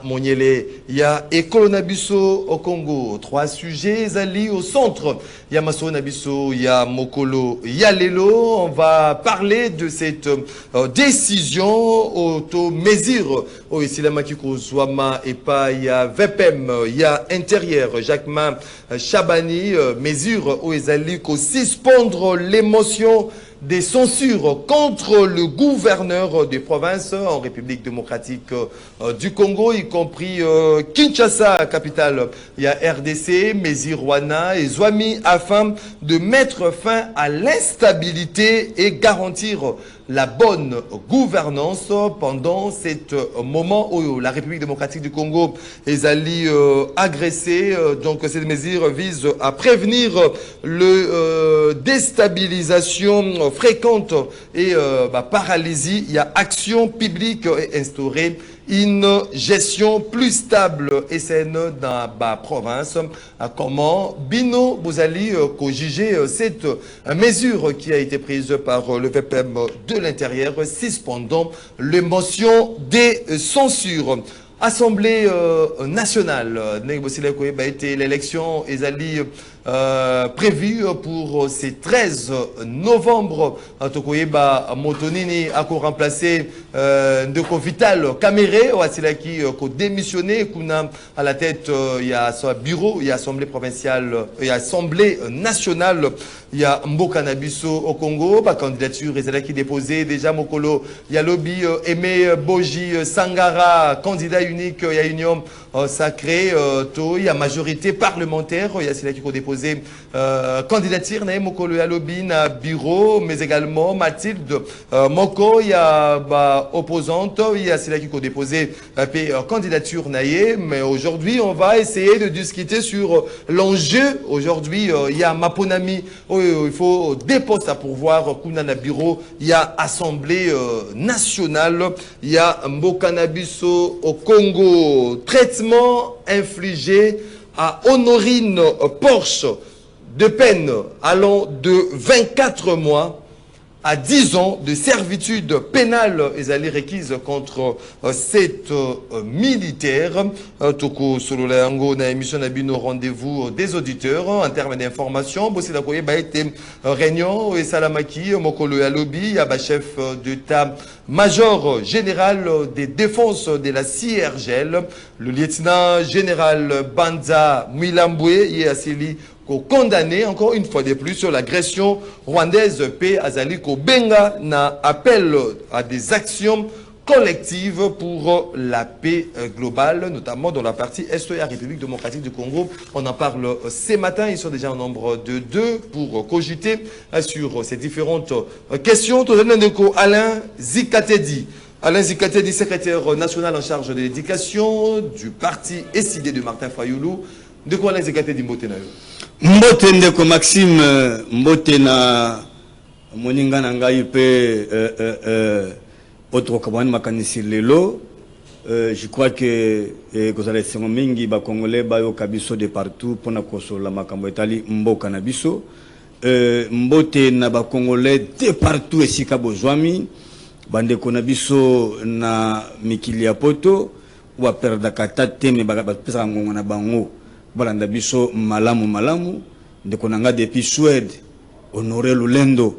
Moniele, il y a Ekolo Nabiso au Congo, 3 sujets alliés au centre. Il y a Maso Nabiso, il y a Mokolo, il y a Lelo. On va parler de cette décision auto-mesure. Au Isilamakiko Zouama et pas, il y a VPM, il y a Intérieur, Jacquemin Chabani, mesure au Ezali, suspendre l'émotion des censures contre le gouverneur des provinces en République démocratique du Congo, y compris Kinshasa, capitale. Il y a RDC, Mézirouana et Zouami afin de mettre fin à l'instabilité et garantir la bonne gouvernance pendant ce moment où la République démocratique du Congo est allée agresser. Donc cette mesure vise à prévenir le déstabilisation fréquente et paralysie. Il y a action publique et instaurée une gestion plus stable et saine dans la province. Comment Bino Bouzali juger cette mesure qui a été prise par le VPM de l'Intérieur, suspendant l'émotion des censures. Assemblée nationale, l'élection est allée prévue pour ce 13 novembre. Tokoyeba Motonini a remplacé Ndeko Vital Kamere, qui a démissionné, à la tête, il y a son bureau, il y a assemblée provinciale, il y a assemblée nationale, il y a Mboka Nabiso au Congo, la candidature est qui déposée déjà Mokolo, il y a lobby Aimé Boji Sangara, candidat unique, il y a union sacrée, il y a majorité parlementaire, il y a celle qui a déposé candidature, il y a Mokolo, il y a lobby, bureau, mais également Mathilde Moko, il y a opposante, il y a celle qui a déposé candidature, mais aujourd'hui on va essayer de discuter sur l'enjeu. Aujourd'hui il y a Maponami, il faut des postes à pourvoir, Kunana bureau, il y a assemblée nationale, il y a Mboka Nabiso au Congo, traitement infligé à Honorine Porsche de peine allant de 24 mois à 10 ans de servitude pénale et allées requises contre cette militaire. Toko Sololango na émission Nabino rendez-vous des auditeurs en termes d'information. Bossi la koye ba été réunion et Salamaki Mokolo Yalobi, yaba chef d'état-major général des défenses de la CIRGL, le lieutenant général Banza Mwilambwe y Asili condamné encore une fois de plus sur l'agression rwandaise P. Azali Benga na appel à des actions collectives pour la paix globale, notamment dans la partie est de la République démocratique du Congo. On en parle ce matin, ils sont déjà en nombre de 2 pour cogiter sur ces différentes questions. Alain Zikatedi. Alain Zikatedi, secrétaire national en charge de l'éducation du parti SID de Martin Fayoulou. De quoi Alain Zikatedi Mbotenayo? Mbote ndeko Maxime, mbote na moninga na ngai pe autre kabani makanisi lelo. Je crois que kozala sengo mingi ba congolais ba yo kabiso de partout pona kosola makambo etali mboka na biso. Mbote na ba congolais de partout esika bozwami bandeko na biso na mikili ya poto wa perda kata teme ba pesa ngongo na bango. Balanda biso malamu ndeko nanga depuis Suède Honoré Lulendo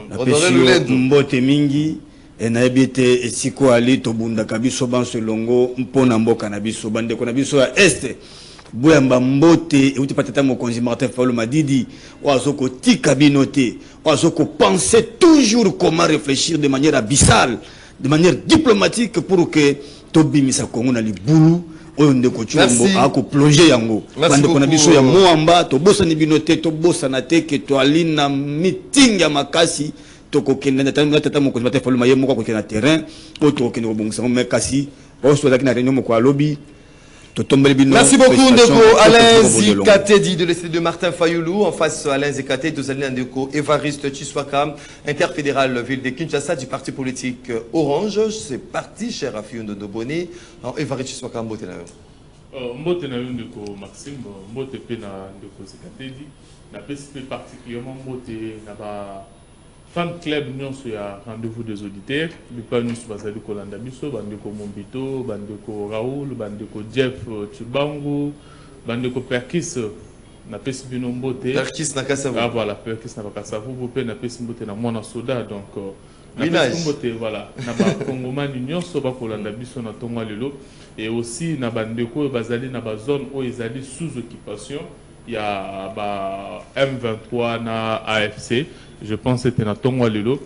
na pesi mbote mingi na ebite esiko ali to bunda kabiso banso longo mpona mboka na biso bandeko na biso ya este boyamba mbote euti patata mokonzi Martin Fayulu Madidi wazoko tika binote wazoko penser toujours comment réfléchir de manière abyssale, de manière diplomatique pour que tobimisa Congo na libulu. Merci. Plonger yango. Merci ya moamba to bossa ni binote to bossa na teke to alina meeting ya makasi to kokenda na tata moko Martin Fayulu Madidi moko kokenda terrain to kokenda bongisa makasi o so na réunion moko lobby. Merci beaucoup Ndeko Alain Zikatedi de l'Institut de Martin Fayoulou. En face Alain Zikatedi, nous allons Ndeko Évariste Chiswaka, interfédéral ville de Kinshasa du parti politique Orange. C'est parti, cher Afiou Ndoboni. Évariste Chiswaka, mbote na yo. Mbote na yo Ndeko Maxime, mbote pe na Ndeko Zikatedi. Na PSP particulièrement mbote na ba Fan club nyonso ya rendez-vous des auditeurs, bipa nyonso bazali kolanda biso, bandeko Mombito, bandeko Raoul, bandeko Jeff Chibangu, bandeko Perkis na pesi bino mbote. Perkis na Kasavu. Ah voilà, Perkis na Kasavu, pe na pesi mbote na mwana soda, donc na Village. pesi mbote voilà, na ba Kongomani nyonso ba kolanda biso na tongo lelo, et aussi na bandeko bazali na ba zone où ils allaient sous occupation. Il y a M23 na AFC, je pense que c'était na Tongo Lelo.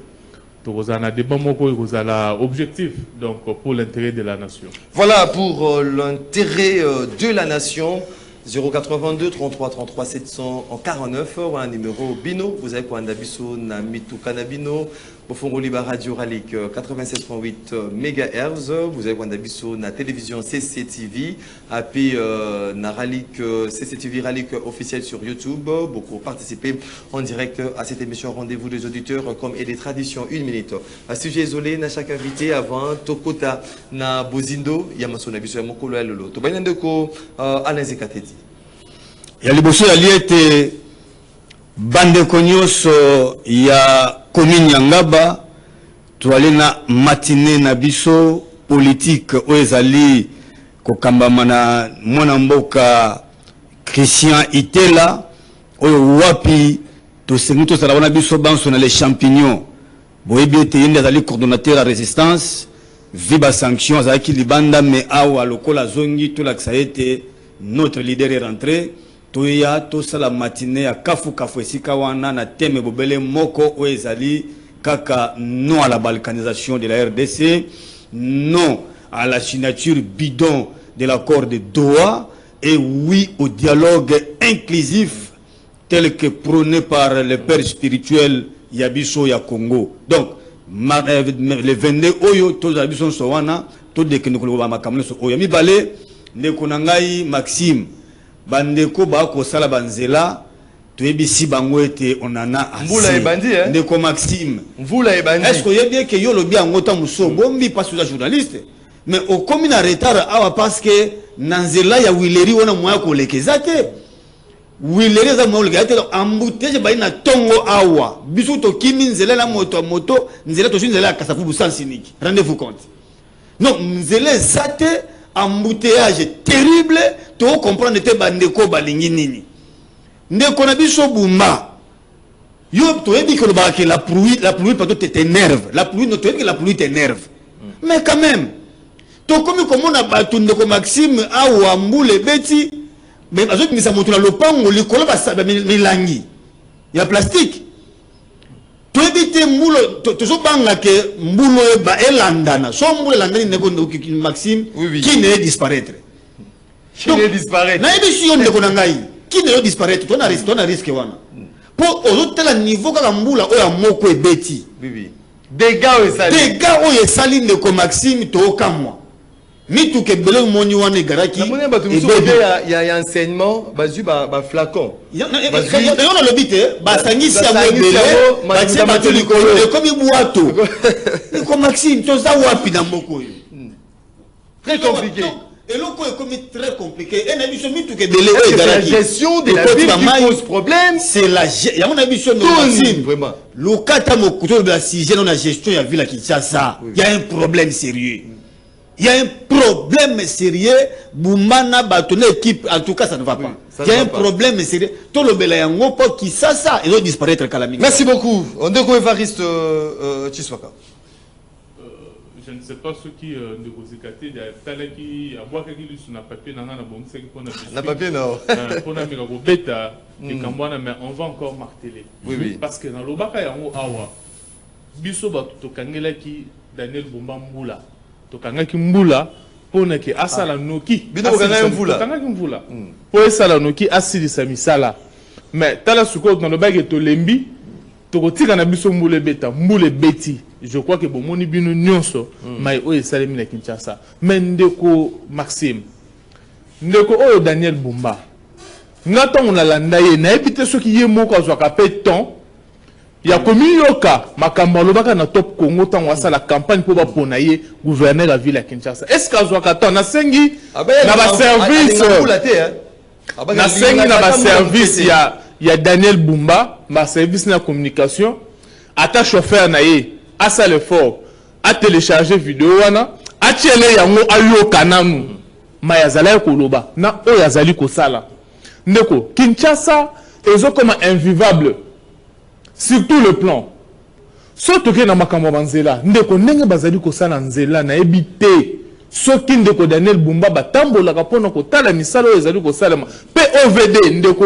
Donc, on a des bons mots qui ont objectif donc pour l'intérêt de la nation. Voilà pour l'intérêt de la nation. 082 33 33 749 un numéro Bino. Vous avez quoi Ndabiso na Mitu Kanabino. Au Liba Radio Ralik 96.8 MHz. Vous avez quoi Ndabiso na télévision CCTV. Après na Ralik CCTV Ralik officiel sur YouTube. Beaucoup participé en direct à cette émission Rendez-vous des auditeurs comme et des traditions. 1 minute. À sujet isolé na chaque invité avant Tokota na Bozindo. Yamaso Nabiso Yamokolo Lolo. Tobainandeko Alain Zekatedi. Ya liboso ya liete bandeko nyonso ya commune ya Ngaba toali na matinée na biso politique oyo ezali kokambama na mwana mboka Christian Itela oyo wapi tosengi tozala wana biso banso na les champignons boyebi ete yende azali coordonnateur ya résistance viba sanction azalaki libanda me awa lokola zongi tolakisa ete notre leader est rentré. Toya tosa la matinée à kafu esika wana na teme bobele moko oezali kaka non à la balkanisation de la RDC, non à la signature bidon de l'accord de Doha et oui au dialogue inclusif tel que prôné par le père spirituel Yabiso ya Congo. Donc le 22 oyo to Yabiso sowana to de que nous makamle so oyo mi balé ne konangai Maxime bandeko ba ko sala banzela toyebisi bango ete onana Mvula ebandi ndeko Maxime Mvula ebandi. est-ce que yebi ke yo lobi angota muso bombi pas sur journaliste mais au commune en retard awa parce que nanzela ya Wileri wana moya ko lekezate Wileri za moya lekate embouteillage ba ina tongo awa biso to kimi nzela la moto nzela to nzela Kasavu busansiniki rendez-vous compte non nzela zate embouteillage terrible to comprendre te bandeko balingi nini ndeko na biso buma yo to ebi que la pluie peut t'énerve la pluie no to que la pluie t'énerve mais quand même to comme on a battu ndeko Maxime awa mbule beti mais azot misa moto na lopango likolo ba milangi ya plastique to ebite mbulo to so banga ke mbulo ba elandana so mbulo elandani ndeko Maxime qui ne disparaître Qui ne disparaître. Na émission de Konangai, qui ne disparaître, tu as risque wana. Pour autres la niveau kaka mbula oya moko ebeti. Oui. Dégâts au sali. Dégâts oya sali ndeko Maxime to kamwa. Mi tu ke bele moni wana garaki. Na mona ba tu muso ya enseignement bazu ba flacon. Ya na le bite ba sangisi ya mbele ba tse ba to likolo comme buato. Ndeko Maxime to za wapi na moko yo. Très compliqué. Et l'eau est comme très compliqué. Et la gestion de la ville qui pose problème. C'est la gestion. Il y a mon ambition de vraiment. Le cas de la CIG, on a gestion, il y a vu la Kinshasa. Il y a un problème sérieux. Il y a un problème sérieux. Boumana, Batoné, équipe, en tout cas, ça ne va pas. Il y a un problème sérieux. Tout le Belayango, pour qui ça, il doit disparaître calamité. Merci beaucoup. On découvre Evariste Chiswaka. Je ne sais pas ceux qui négocient il y a talent qui a boire quelque chose na papier na bon c'est qu'on a na papier non pour na mira beta et kambwana mais on va encore marteler oui parce que dans lobaka yango awa biso ba to kangela ki Daniel Bumba Mbula to kangaki Mbula pona ke asala noki bino kangaki Mbula kangaki Mbula po asala noki asili sa misala mais tala suko dans le bague to lembi to kotika na biso Mbule beta Mbule beti. Je crois que bon moni bino nyonso mai o esalemi na Kinshasa mais ndeko Maxime ndeko o Daniel Bumba ngata on a landa ye na ebite soki ye moko azwaka pe ton ya komi yoka makambo lobaka na top Congo tant wasa la campagne pour ba pona ye gouverneur la ville à Kinshasa est-ce qu'azwaka ton na sengi na ba service na sengi na ba service ya Daniel Bumba ba service na communication ata chauffeur na ye asa l'effort a télécharger vidéo wana a tiele yango ayo kananu ma yazala koloba na o yazali ko sala ndeko Kinshasa ezo comme invivable sur tout le plan surtout que na makambo banzela ndeko ndenge bazali ko sala nzela na ebité soki ndeko Daniel Bumba batambola kapona ko tala misalo ezali ko salama POVD ndeko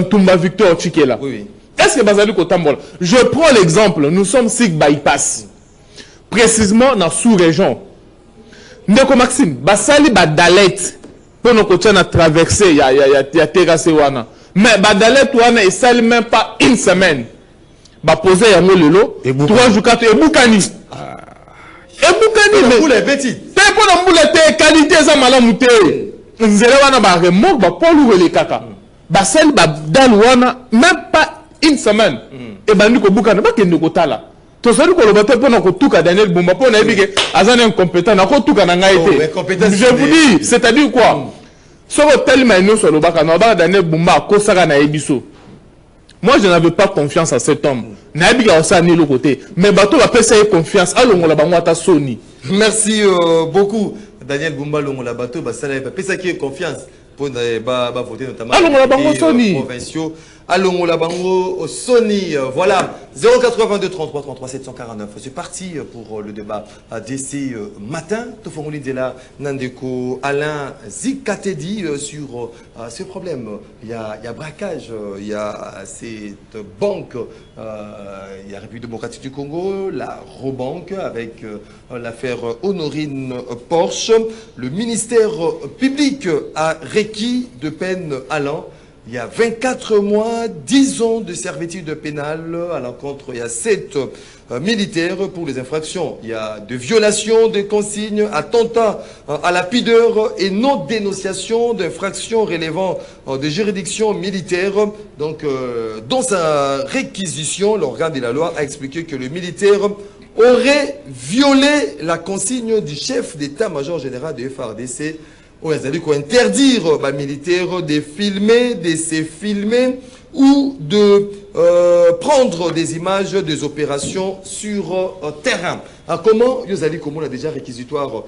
Tumba Victor Chikela. Oui. Est-ce que bazali ko tambola? Je prends l'exemple, nous sommes Sig bypass. Précisément dans sous-région. Ndeko Maxime, basali badalet pour nous continuer à traverser ya terrasse wana. Mais badalet wana et sali même pas une semaine. Ba poser yango lelo 3 jours 4 et boukani. Et boukani mais pour les petits. C'est pour la moulette qualité ça malamu te. Nzela wana ba remorque ba polu le kaka. Ba sali ba dal wana même pas une semaine. Et bandi ko boukani ba kende ko tala. To sali ko lobato pour na ko tuka Daniel Bumba pour na ebike azana incompétent na ko tuka na ngaité. Je vous dis, c'est-à-dire quoi? Soko tellement ino so lobaka na ba Daniel Bumba ko saka na ebiso. Moi, je n'avais pas confiance à cet homme. Nabiga osa ni le côté. Mais bateau va passer confiance à l'ongola bangwata Sony. Merci beaucoup Daniel Bumba l'ongola bateau ba sala ba pesa qui confiance pour ba voter notamment les provinciaux. Allons la bango Sony. Voilà 082 33 33 749. C'est parti pour le débat d'ici matin. Tofongoli Dela Nandeko Alain Zikatedi sur ce problème. Il y a braquage, il y a cette banque, il y a République démocratique du Congo, la Robank avec l'affaire Honorine Porsche. Le ministère public a requis de peine allant. Il y a 24 mois, 10 ans de servitude pénale à l'encontre. Il y a 7 militaires pour les infractions. Il y a de violations des consignes, attentats à la pudeur et non-dénonciation d'infractions relevant de juridictions militaires. Donc, dans sa réquisition, l'organe de la loi a expliqué que le militaire aurait violé la consigne du chef d'état-major général de FARDC. On a dit qu'on interdire aux militaires de filmer, de se filmer ou de prendre des images des opérations sur terrain. Alors, comment on a déjà réquisitoire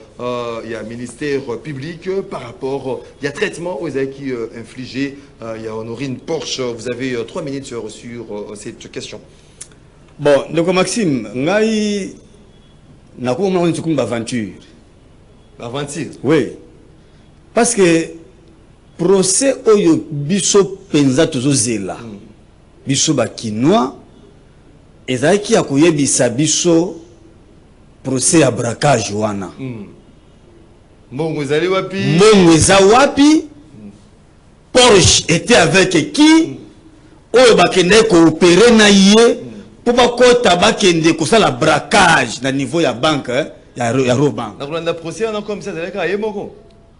il y a un ministère public par rapport il y a traitement aux qui infligé il y a Honorine Porsche. Vous avez 3 minutes sur cette question. Bon, donc Maxime, ngai na ko mo ntuku aventure. Aventure. Oui. Parce que procès oyo biso penza tozo zela biso bakinois ezaki ya koyebisa biso procès ya braquage wana mbongo ezali wapi mbongo eza wapi Porsche était avec qui oyo bakende coopérer na ye pour bakota bakende kosala braquage na niveau ya banque ya Robank na kolanda procès na comme ça ezalaka yemoko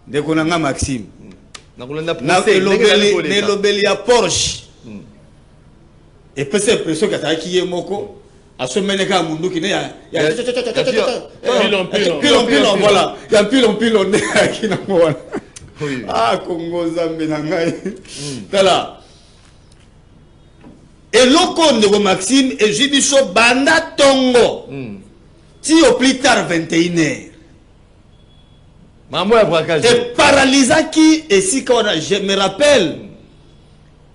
ndeko nanga Maxime na lobeli ya Porsche et peut être pression kataki yemoko a se meneka mundu ki ne ya pilon voilà ya pilon ne ki na mona ah Congo Zambe na ngai tala et loko ndeko Maxime et jibiso banda tongo ti au plus tard 21h. Et paralysaki et si je me rappelle,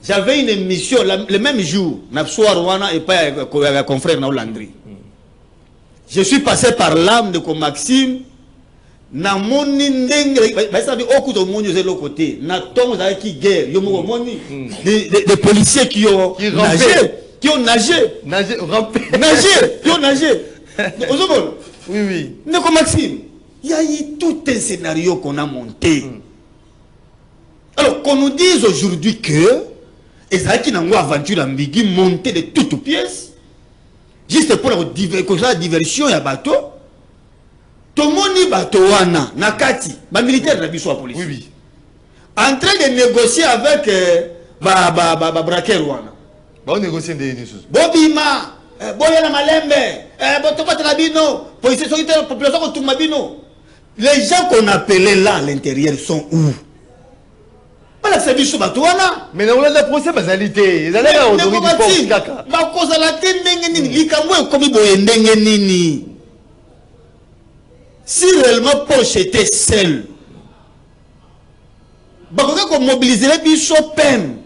j'avais une émission le même jour, Napsoir et pas avec confrère Landry. Je suis passé par l'âme de Maxime. Na moni ndenge ba ça dit oku to moni de l'autre côté na tongo za ki guerre yo mo moni des policiers qui ont nagé oui Ndeko Maxime, il y a eu tout un scénario qu'on a monté. Alors qu'on nous dise aujourd'hui que Ezaki n'a pas aventure ambiguë montée de toutes pièces juste pour la diversion ya bateau. Tomoni bateau wana nakati ba militaire na biso police. Oui. En train de négocier avec braquer wana. Ba négocier des choses. Bobima boya na malembe botokota na bino police so ite population ko tumabino. Les gens qu'on appelait là à l'intérieur sont où? balakisa biso bato wana. Mais on a la procès basalité. Ils allaient à Ndeko Maxime, bakozala te ndenge nini likambo ekomi boye ndenge nini. Si réellement Poche était seul, bakoka ko mobiliser biso peine.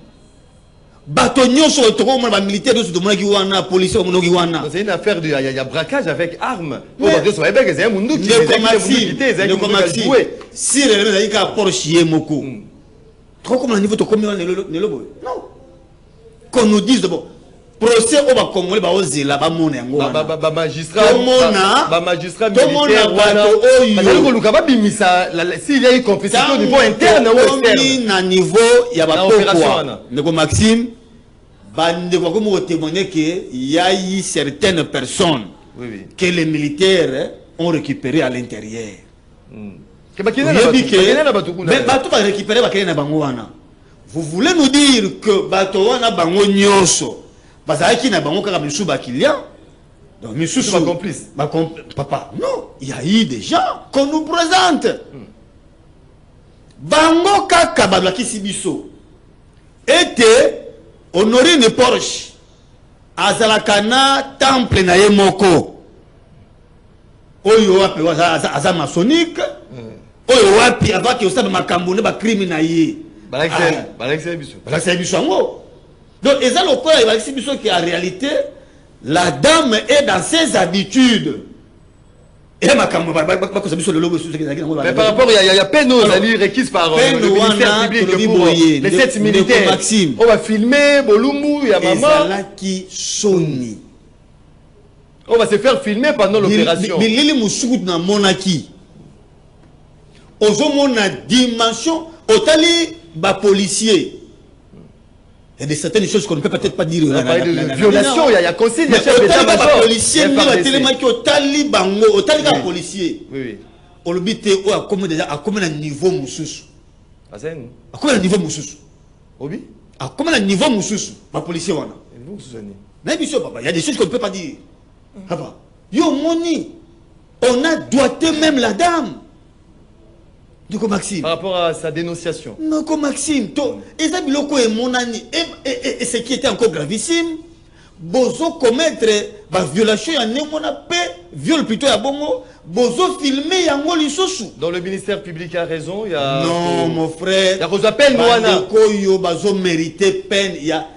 Bato nyonso to ko ba militaire nyonso to monaki wana police o monoki wana. C'est une affaire de il y a braquage avec armes. Pour dire so ebe que c'est un mundu qui si réellement il y a Porsche moko. Trop comme le niveau to komi wana ne lobo. Non. Qu'on nous dise d'abord procès au ba congolais ba ozela ba mona yango wana. Ba magistrat militaire wana. Parce que luka ba bimisa s'il y a eu complicité au niveau interne ou externe. Na niveau ya ba opération. Ndeko Maxime bande ko mo témoigner que il y a eu certaines personnes que les militaires ont récupéré à l'intérieur. Mais bato ba récupérer ba kena bango wana. Vous voulez nous dire que bato wana bango nyonso bazaki na bango kaka misu ba client? Donc misu ba complice. Papa, non, il y a eu des gens qu'on nous présente. Bango kaka bazaki sibiso. Était Honorine Porsche azalakana temple na ye moko. Oyo wapi aza masonique. Oyo wapi avaki osaba makambo ne ba criminel ye. Balakisa biso ngo. Donc eza lokola balakisa biso qui en réalité la dame est dans ses habitudes. Et makambo bakosa biso le lobo sur mais par rapport il y a peine aux alliés requises par le ministère public pour les 7 militaires. On va filmer Bolumbu, il y a maman qui soni. On va se faire filmer pendant l'opération. Bilili musuku na monaki. Ozo mona dimension otali ba policier. Il y a de certaines choses qu'on ne peut peut-être pas dire. On a parlé de violation, il y a consigne, il y a chef d'état-major. Les policiers, otali bango, otali ka policier. Oui. On le bite ou à combien de niveau moussous. À combien de niveau moussous. Obi. À combien de niveau moussous. Ma policier wana. Mais bien sûr, papa, il y a des choses qu'on ne peut pas dire. Papa, yo moni, on a doigté même la dame. Ndeko Maxime. Par rapport à sa dénonciation. Ndeko Maxime, et ce qui était encore gravissime, bozo commettre la violation ya nemona pe viol plutôt ya bongo, bozo filmer yango lisusu. Dans le ministère public a raison, il y a non mon frère. Il y a cause peine wana. Ndeko yo bazo mériter peine, il y a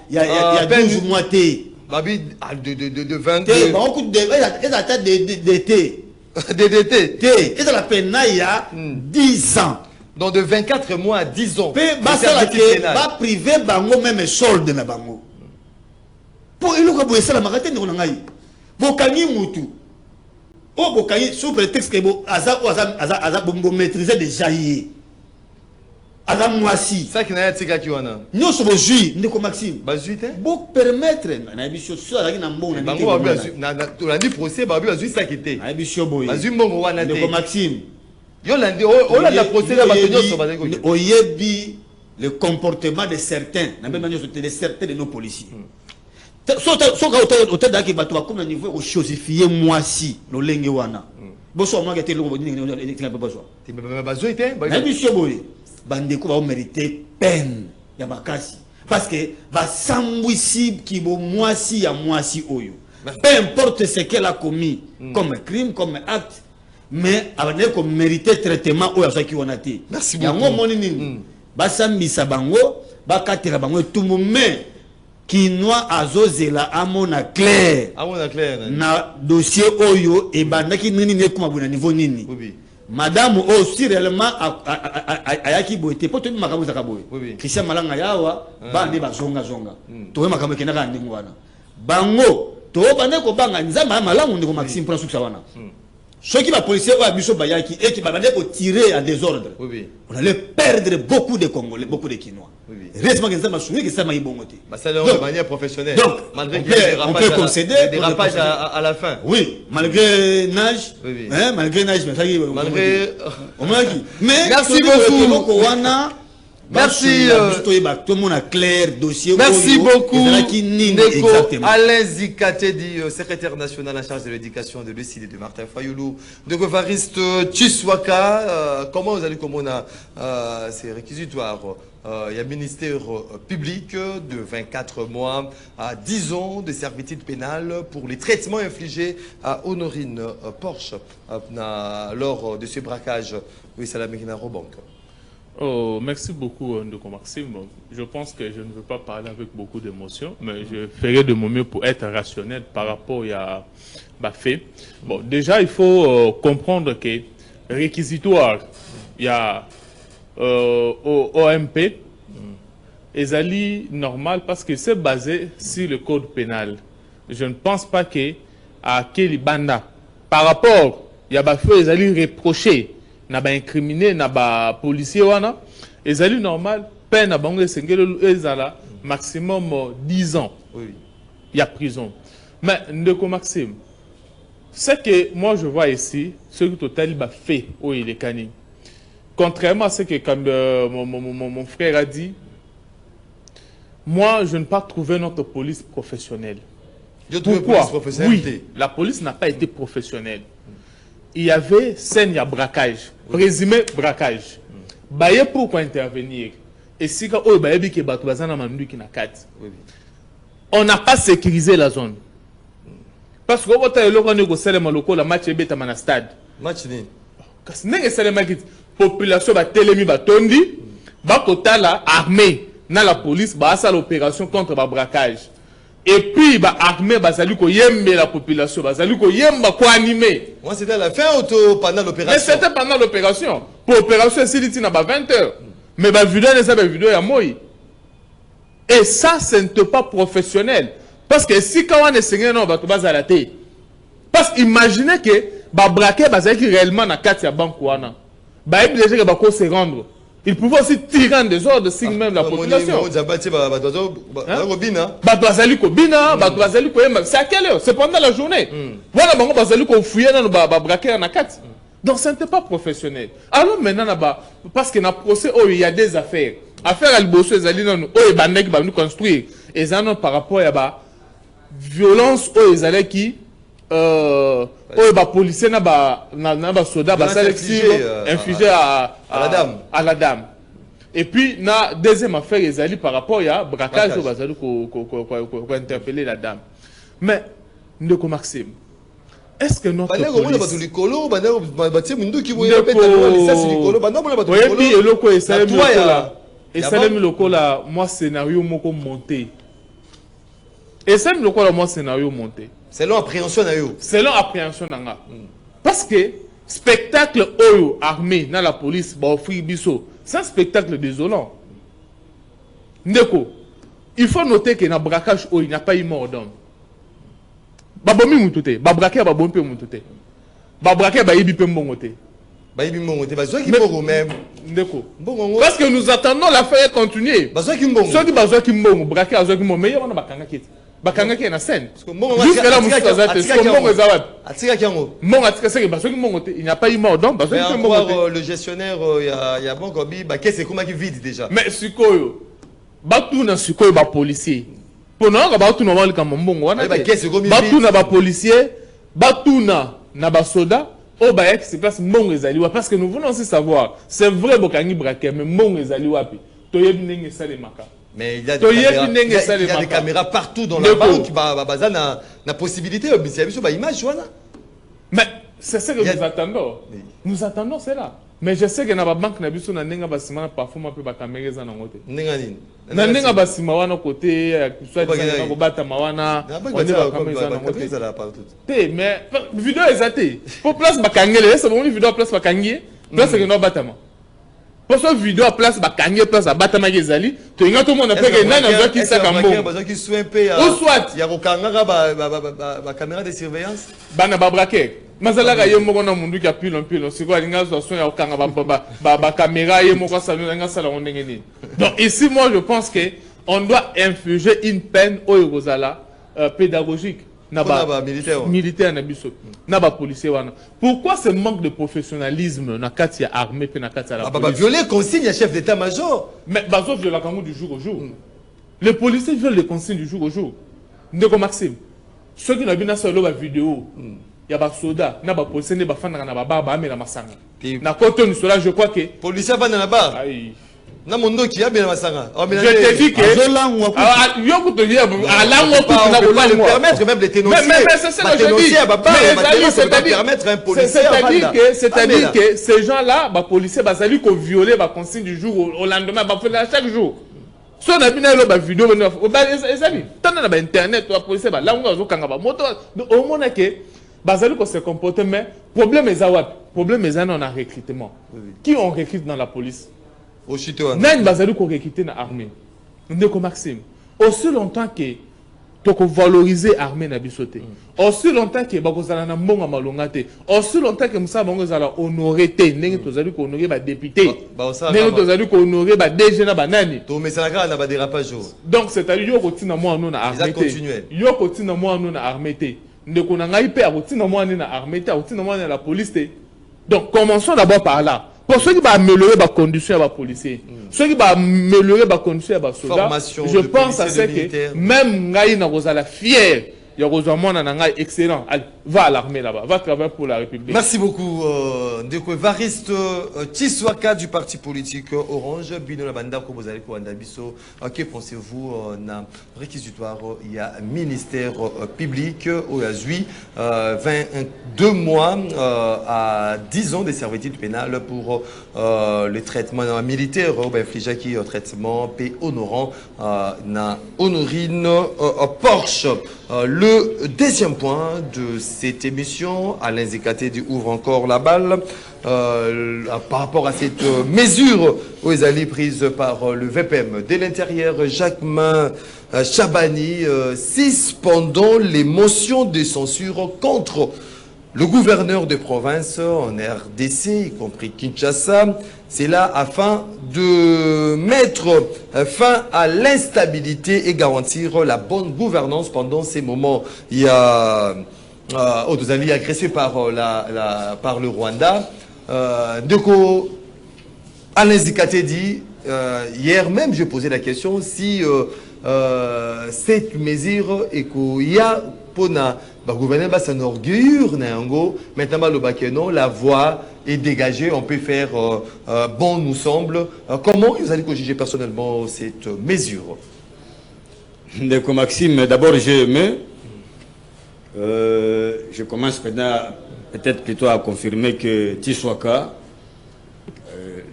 12 mois té. Babi de 22. Té ba beaucoup de et d'été. DDT. Et dans la peine, il y a 10 ans. Donc de 24 mois à 10 ans. Va privé bango même solde na bango. Pour il ko boyesa la marate ni ngai. Bokani mutu. O bokani sous prétexte que aza bombo maîtriser déjà yi. Aza mwasi. Ça qui na tika ki wana. Nyo so bozui Ndeko Maxime. Bazui te. Bo permettre na biso so ala na mbongo na bango na dit procès babi bazui ça qui te. Na biso boye. Bazui mbongo wana te. Ndeko Maxime. Yo landi o la procès la bato nyoso bazeko. Oyebi le comportement de certains, na même manière de certains de nos policiers. So ka hôtel daki bato comme na niveau au chosifier moi si lo lenge wana. Bo so moi ke te lo bo ni tinga ba so. Ti bazui te. Na biso boye. Bandeko va mériter peine ya bakasi parce que va sambwisi ki bo mwasi ya mwasi oyo peu importe ce qu'elle a commis comme crime comme acte mais abane ko mériter traitement oyo azaki onati merci beaucoup yango moni nini ba sambisa bango ba katira bango tumu mais kinwa azozela amona clair na dossier oyo e bandaki nini ne kuma bona niveau nini madame aussi réellement ayaki boité pour tenir makambo zaka boye Christian Malanga yawa bande bazonga to makambo kenaka ndingo wana bango to bande ko banga nzamba malamu ndiko Maxime pour suksa wana ceux qui va policier ou biso bayaki et qui va bande ko tirer en désordre on allait perdre beaucoup de Congolais beaucoup de Kinois récemment que nzamba souris que ça m'a bongoté c'est de manière professionnelle donc malgré on peut concéder des rapages à la fin oui malgré nage malgré nage malgré mais merci beaucoup wana Merci. Tout le monde a clair dossier. Merci beaucoup. Neko Alain Zikatedi, secrétaire national en charge de l'éducation de l'ECD de Martin Fayoulou, de Govariste Chiswaka. Comment vous allez comment on a ces réquisitoires? Il y a un ministère public de 24 mois à 10 ans de servitude pénale pour les traitements infligés à Honorine Porsche lors de ce braquage. Oui, c'est la Mekina Robank. Oh, merci beaucoup, Ndeko Maxime. Je pense que je ne veux pas parler avec beaucoup d'émotion, mais je ferai de mon mieux pour être rationnel par rapport à fait. Bon, déjà, il faut comprendre que réquisitoire, il y a OMP, et normal parce que c'est basé sur le code pénal. Je ne pense pas que à Kelibanda, par rapport, il y a des choses reprochées. Na ba incriminé na ba policier wana ezali normal peine na bango esengeli ezala maximum 10 ans. Oui. Il y a prison. Mais Ndeko Maxime, ce que moi je vois ici, ce que Total a fait au Ilekani, contrairement à ce que comme mon frère a dit, moi je n'ai pas trouvé notre police professionnelle. Pourquoi? Oui, la police n'a pas été professionnelle. Il y avait scène, il y a braquage. Présumé braquage. Baye pourquoi intervenir? Et si on n'a pas sécurisé la zone. Parce que le match est à mon stade. Match ni. La population va télémi va tondi, va kotala armée, na la police va à l'opération contre le braquage. Et puis, l'armée va la population, va animer. Moi, c'était à la fin ou pendant l'opération? Mais c'était pendant l'opération. Pour l'opération, c'est 20 heures. Mais la vidéo, c'est la vidéo à moi. Et ça, ce n'est pas professionnel. Parce que si quand on est seigneur, on va te la tête. Parce qu'imaginez que, braquer, réellement dans 4 banques, il déjà se rendre. Il pouvait aussi tirer en désordre signe même la population. C'est à quelle heure? C'est pendant la journée. Voilà, donc ce n'était pas professionnel. Alors maintenant, parce qu'il y a un procès, il y a des affaires. Affaires à l'bosso, ils vont construire. Et par rapport à la violence, ils allaient qui policier soda infligé à la dame. Et puis na deuxième affaire ils allaient par rapport à braquage pour interpeller la dame. Mais Ndeko Maxime, est-ce que notre moi scénario moko monté. Et c'est le moi scénario monté. Selon appréhension nayo. Selon appréhension nanga. Parce que spectacle oyo armé dans la police ba offrir biso, c'est un spectacle désolant. Ndeko, il faut noter que dans braquage il n'y a pas eu mort d'homme. Ba bomi mututé, ba braquer ba bompe mututé. Ba braquer ba yibi pe mbongoté. Ba yibi mbongoté, ba zo ki mbongo même. Ndeko. Parce que nous attendons l'affaire continuer. Ba zo ki mbongo. Ceux qui ba zo ki mbongo, braquer zo ki mbongo, mais on a bakanga kiti. Bakanga qui est na scène. Jusqu'à là, il n'y a pas eu mort d'homme. Le gestionnaire, il y a bon comme qu'est-ce qui vide déjà. Mais Sukoyo, Batou na Sukoyo, ba policier. Pour nous, Batou na wali comme mbongo. Batou na ba policier, Batou na ba soda. Oh bah c'est place mbongo ezali parce que nous voulons aussi savoir. C'est vrai bokangi braquer, mais mbongo ezali wapi. Toyebi nenge salemaka. Mais il y a des caméras partout dans la banque qui na possibilité mais c'est ce que nous attendons. Nous attendons cela. Mais je sais que dans la banque na biso na nenga basima parfois peu ba caméra za na ngote. Na nenga basima wana côté soit na ko bata mawana on est ba caméra na ngote. Mais vidéo ezate. Pour place ba kangele, c'est bon vidéo place ba kangé. Place que no batama. Pour cette vidéo à place bakangé place à batama gezali to inga tout monde a fait que nana zo ki saka mbongo qui soit un peu ou soit il y a okanga ba caméra de surveillance bana ba braquer mazala ga yemo na mundu ki apilo c'est quoi linga zo so ya okanga ba caméra yemo ko sa nga sala ondenge ni. Donc ici moi je pense que on doit infliger une peine au Rosala pédagogique militaire na biso na ba policier wana. Pourquoi ce manque de professionnalisme na kati ya armée pe na kati ya la police? Bah violer consigne à chef d'état-major. Mais bazo viola kango du jour au jour. Les policiers violent les consignes du jour au jour. Ndeko Maxime, ceux qui n'ont pas vu la vidéo, il y a des soldats, il y a des policiers, il y a des fans, il y a des barbares, il y a des masanga. Na côté cela, je crois que policiers vont dans la barre. Na mondo qui a bien masanga. Je te dis que yo ko to dire ala ngo ko na bola le permettre même les dénoncer. Mais c'est ça que je dis. C'est-à-dire que ces gens-là, les policiers, bazali ko violer ba consigne du jour au lendemain, ba faire chaque jour. Si on a bien la vidéo, on a internet, on a policier, là on a kanga ba moto, au moins que bazali ko se comporter, mais problème est problème est on a recrutement. Qui on recrute dans la police? Au chito. Nan bazali ko recruter dans l'armée. Ndeko Maxime. Aussi longtemps que toko valoriser armée na bisoté. Aussi longtemps que bakozala na mbonga malongate. Aussi longtemps que musa bango zala honorer te, ndenge tozali ko honorer ba député. Ndenge tozali ko honorer ba DG na banani. To mesalaka na ba dérapage. Donc c'est-à-dire yo kotina moi non na armée te. Yo kotina moi non na armée te. Ndeko na ngai pe akotina moi na armée te, akotina moi na la police te. Donc commençons d'abord par là. Pour ceux qui vont améliorer les conditions des policiers, ceux qui vont améliorer les conditions des soldats, je pense à ce que même Ngaï n'a fier, il y a excellent. Allez, va à l'armée là-bas, va travailler pour la République. Merci beaucoup. Ndeko Evariste Tshiswaka du parti politique Orange, Bino Labanda, comme vous allez pour Andabiso. Que pensez-vous na réquisitoire? Il y a un ministère public au Yazui, 22 mois à 10 ans de servitude pénale pour le traitement militaire, infligé qui traitement P honorant na honorine Porsche. Le deuxième point de cette émission, Alain Zekatedi ouvre encore la balle par rapport à cette mesure aux alliés prise par le VPM. De l'intérieur, Jacquemin Chabani, 6 pendant les motions de censure contre le gouverneur de province en RDC, y compris Kinshasa. C'est là afin de mettre fin à l'instabilité et garantir la bonne gouvernance pendant ces moments. Il y a deux alliés agressés par, par le Rwanda. Ndeko Alain Zekatedi, hier même, je posais la question si cette mesure est qu'il y a pour le gouvernement va s'enorgueillir, maintenant le Bakeno, la voie est dégagée, on peut faire bon nous semble. Comment vous allez juger personnellement cette mesure? Ndeko Maxime, d'abord j'ai aimé. Je commence maintenant peut-être plutôt à confirmer que Tshiswaka,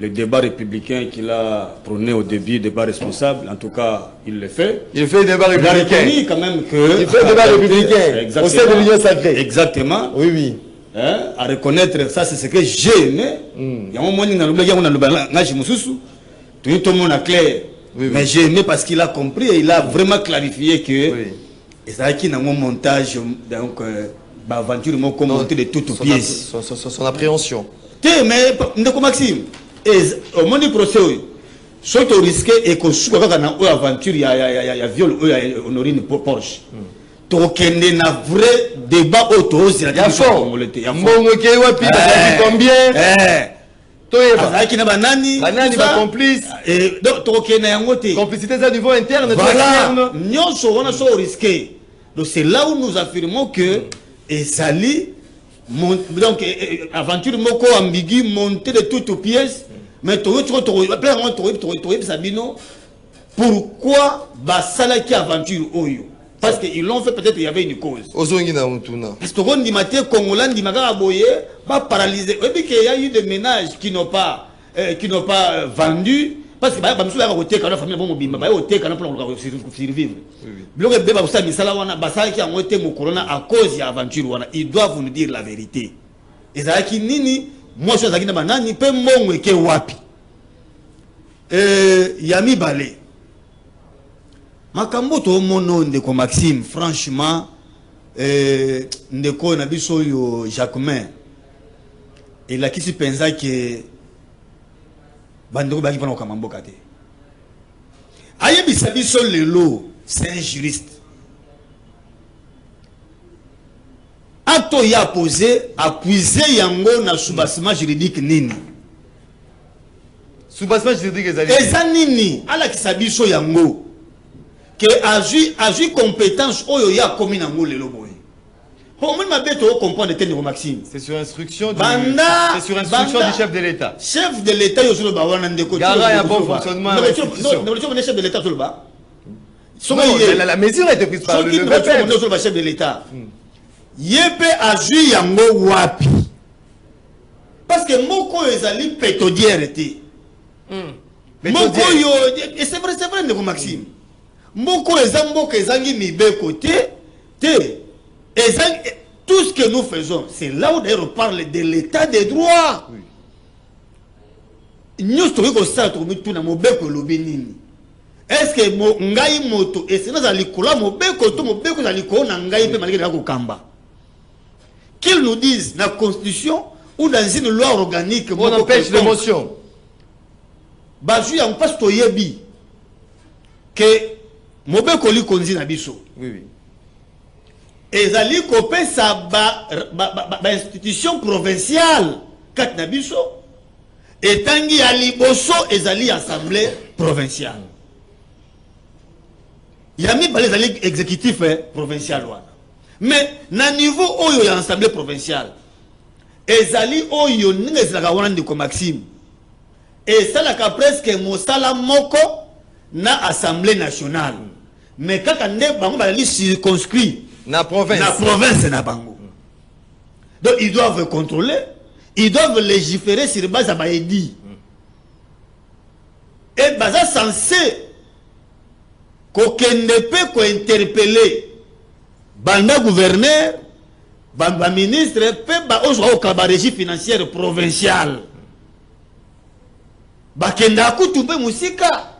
le débat républicain qu'il a prôné au début, débat responsable, en tout cas, il le fait. Il fait le débat républicain. Il a reconnu quand même que... Il fait le débat républicain au sein de l'Union sacrée. Exactement. Oui, oui. Hein? À reconnaître, ça c'est ce que j'ai aimé. Il y a un moment où tout le monde a clair. Mais j'ai aimé parce qu'il a compris et il a vraiment clarifié que... Et ça qui a un montage, donc, aventure, monté de toutes pièces. Son appréhension. Mais, Ndeko Maxime, au moment du procès, ce qui est risqué et que ce qu'on a une aventure, il y a viol, il y a honorine pour Porsche. Donc, il y a un vrai débat autour de la question. Il y a combien? Banani va complice. Donc, il y a un complicité à niveau interne. Voilà. Nous sommes risqués. Donc, c'est là où nous affirmons que Sali, donc, aventure moko ambigu, montée de toutes pièces. Mais pourquoi Basalaki aventure Oyo? Parce qu'ils l'ont fait, peut-être il y avait une cause. Parce que on dit matin, Congolan dit Maga Aboye, va paralyser. Et qu'il y a eu des ménages qui n'ont pas vendu. Parce que la famille pour survivre. Ils doivent nous dire la vérité. Et ça qui nini, moi je suis nani pe monwe ke wapi. Yami Balé. Makambo to mono Ndeko Maxime, franchement, Ndeko Nabiso yo Jacquemin. Et là qui se pensa que Bandoko baki pona kamambo kate. Ayebi Sabiso Lelo, c'est un juriste. acte ya posé accuser yango na soubassement juridique nini Soubassement juridique eza nini ala kisabiso yango que agi compétence oyo ya komi na ngo lelo boye au moins mabeto comprendre tene Maxime c'est sur instruction du chef de l'État. Chef de l'État yo solo ba wana ndeko Gara ya bon fonctionnement non chef de l'État solo ba la mesure a été prise par le chef de l'État yebe agi yango wapi parce que moko ezali pétodière était moko yo et c'est vrai ndeko Maxime moko ezamboka ezangi mibeko te tout ce que nous faisons c'est là où d'ailleurs on parle de l'état des droits nous sommes comme ça tout na mobeko lobi nini est-ce que ngai moto et c'est dans la likola mobeko to mobeko za likona na ngai pe malgré ko kamba qu'ils nous disent la constitution ou dans une loi organique on empêche l'émotion bazu ya mpasse to yebi que mobeko li konzi na biso oui ezali kopesa ba institution provinciale kat na biso etangi ya liboso ezali assemblée provinciale yami bale ezali exécutif provincial wana mais na niveau oyo ya assemblée provinciale ezali oyo ninga ezalaka wana ndiko Maxime esalaka presque mosala moko na assemblée nationale mais kaka nde bango bazali circonscrit na province na bango donc ils doivent contrôler, ils doivent légiférer sur base à baedi et baza censé kokende pe ko interpeller banda gouverneur banda ministre pe ba ozo ka ba régie financière provinciale ba kenda kutu pe musika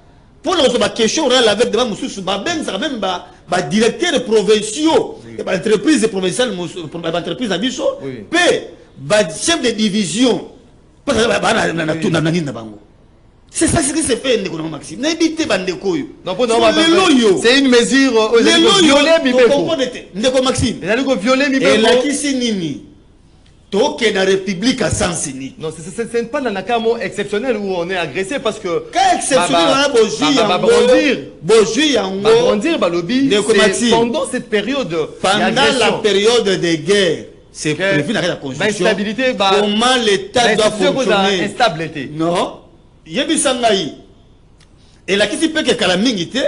pour la question orale avec devant mususu ba ben ça même ba directeur provinciaux et ba entreprise provinciale ba entreprise abiso pe ba chef de division pas na bango. C'est ça ce qui se fait ndeko Maxime. N'habitez bandeko yo. C'est une mesure violer mibeko. Ndeko Maxime. Ndeko violer mibeko. Et la kisi nini? Toke na république à sens ni. Non, c'est pas dans un cas exceptionnel où on est agressé parce que cas exceptionnel on a boji yango balobi pendant cette période pendant la période de guerre. C'est prévu dans la constitution. Comment l'État doit fonctionner? Instabilité. Non. Yebisangai. Et la kisi pe ke kalamingite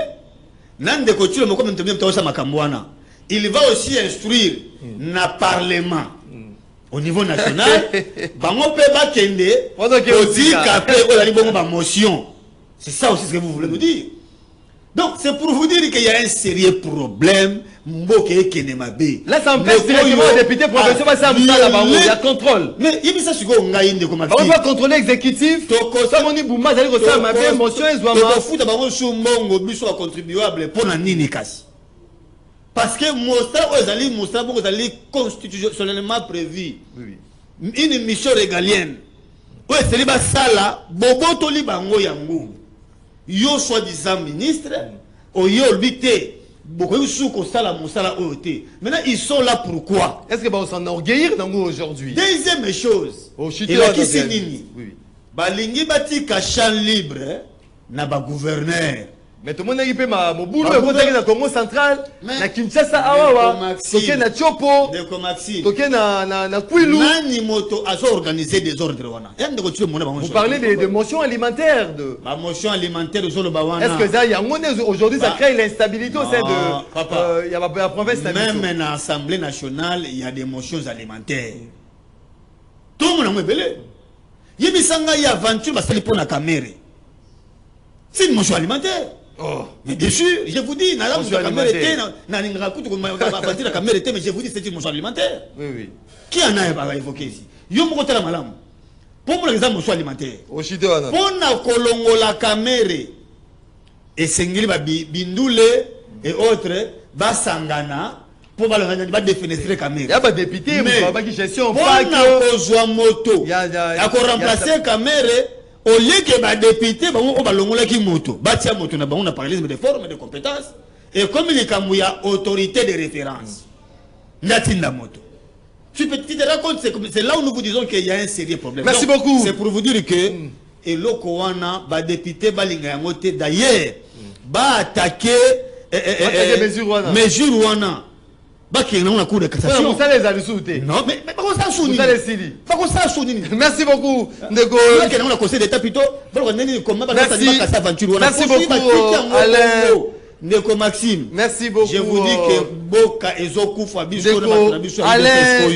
nande ko tilo moko mtembe mtaosa makambwana. Il va aussi instruire na parlement au niveau national. Bango pe ba kende ozika pe ozali bongo ba motion. C'est ça aussi ce que vous voulez nous dire. Donc c'est pour vous dire qu'il y a un sérieux problème. Là, ça empêche directement les députés provinciaux de faire ça là-bas. Il y a contrôle. Mais il y a ça sur on va contrôler l'exécutif. Ça, on est bouma, ça veut dire ma émotion est zouama. Fout d'abord sur mongo biso contribuable pour la nini kasi. Parce que Mostra ozali Mostra beaucoup ozali constitutionnellement prévu. Une mission régalienne. Ouais, c'est liba sala bobo to liba ngo yango. Yo soi-disant ministre, o yo bité. Maintenant, ils sont là pourquoi? Est-ce que va s'enorgueillir dans nous aujourd'hui? Deuxième chose, il a qui s'est nini? Balingi bati champ libre, na ba gouverneur. Mais tout le monde a dit ma boulot est dans Congo central, na Kinshasa awawa, toké na Chopo, toké na Kwilu. Nani moto a organisé des ordres wana. Vous parlez de motions alimentaires de. La motion alimentaire de Zolo Bawana. Est-ce que ça y a aujourd'hui ça crée l'instabilité au sein de la province? Même dans l'Assemblée nationale, il y a des motions alimentaires. Tout le monde est belé. Yebisanga y aventure parce qu'il pour la caméra. C'est une motion alimentaire. Oh. Mais bien sûr, je vous dis, mais je vous dis, c'est une motion alimentaire. Oui, oui. Qui en a évoqué ici? Yo mo kotela malamu. Pour moi, l'exemple motion alimentaire. Pour na kolongo la caméra et sengili ba bindule et autres ba sangana pour ba défenestrer la caméra. Il y a pas député, mais qui gestion pas que kozwa moto. Ya ko remplacer caméra. Au lieu que les députés, on a parlé de formes, de compétences, et comme il y a autorité de référence, Tu te rends compte, c'est là où nous vous disons qu'il y a un sérieux problème. Merci beaucoup. C'est pour vous dire que et l'Okowana, va député, d'ailleurs, va attaquer mesure Wana. On a cours de cassation. Vous savez les sous-té. Non, mais pas comme ça, Vous savez Sili. pas comme ça, Merci beaucoup, Ndeko. on a conseil d'État plutôt. Merci beaucoup, Alain. Ndeko Maxime. Merci beaucoup. Je vous dis que Boka Ezoku Fabiso Alain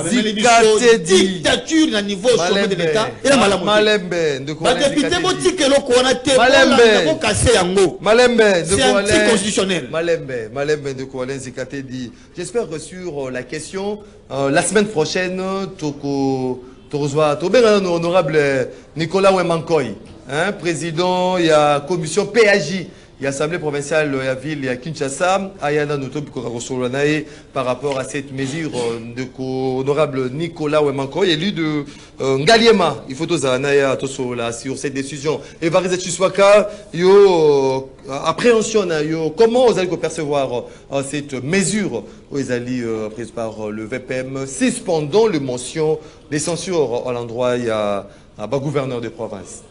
Zikatedi. Dictature na niveau sommet de l'État. Et la Malembe. Malembe. Ba député boti que l'on a été Malembe. cassé yango. Malembe. C'est anticonstitutionnel. Malembe de Koualen Zikatedi. J'espère que sur la question, la semaine prochaine, Toko reçoit honorable Nicolas Wemankoy, hein, président, il y a commission PAJ. Il y a l'Assemblée provinciale de la ville, il y a Kinshasa, Ayana Notobi Korakosolanae par rapport à cette mesure de l'honorable Nicolas Wemankoy, élu de Ngaliema. Il faut tous Anaya sur cette décision. Et Varizet Chiswaka, yo appréhension, yo comment vous allez percevoir cette mesure vous allez prise par le VPM, suspendant le mention des censures à l'endroit il y a un gouverneur de province.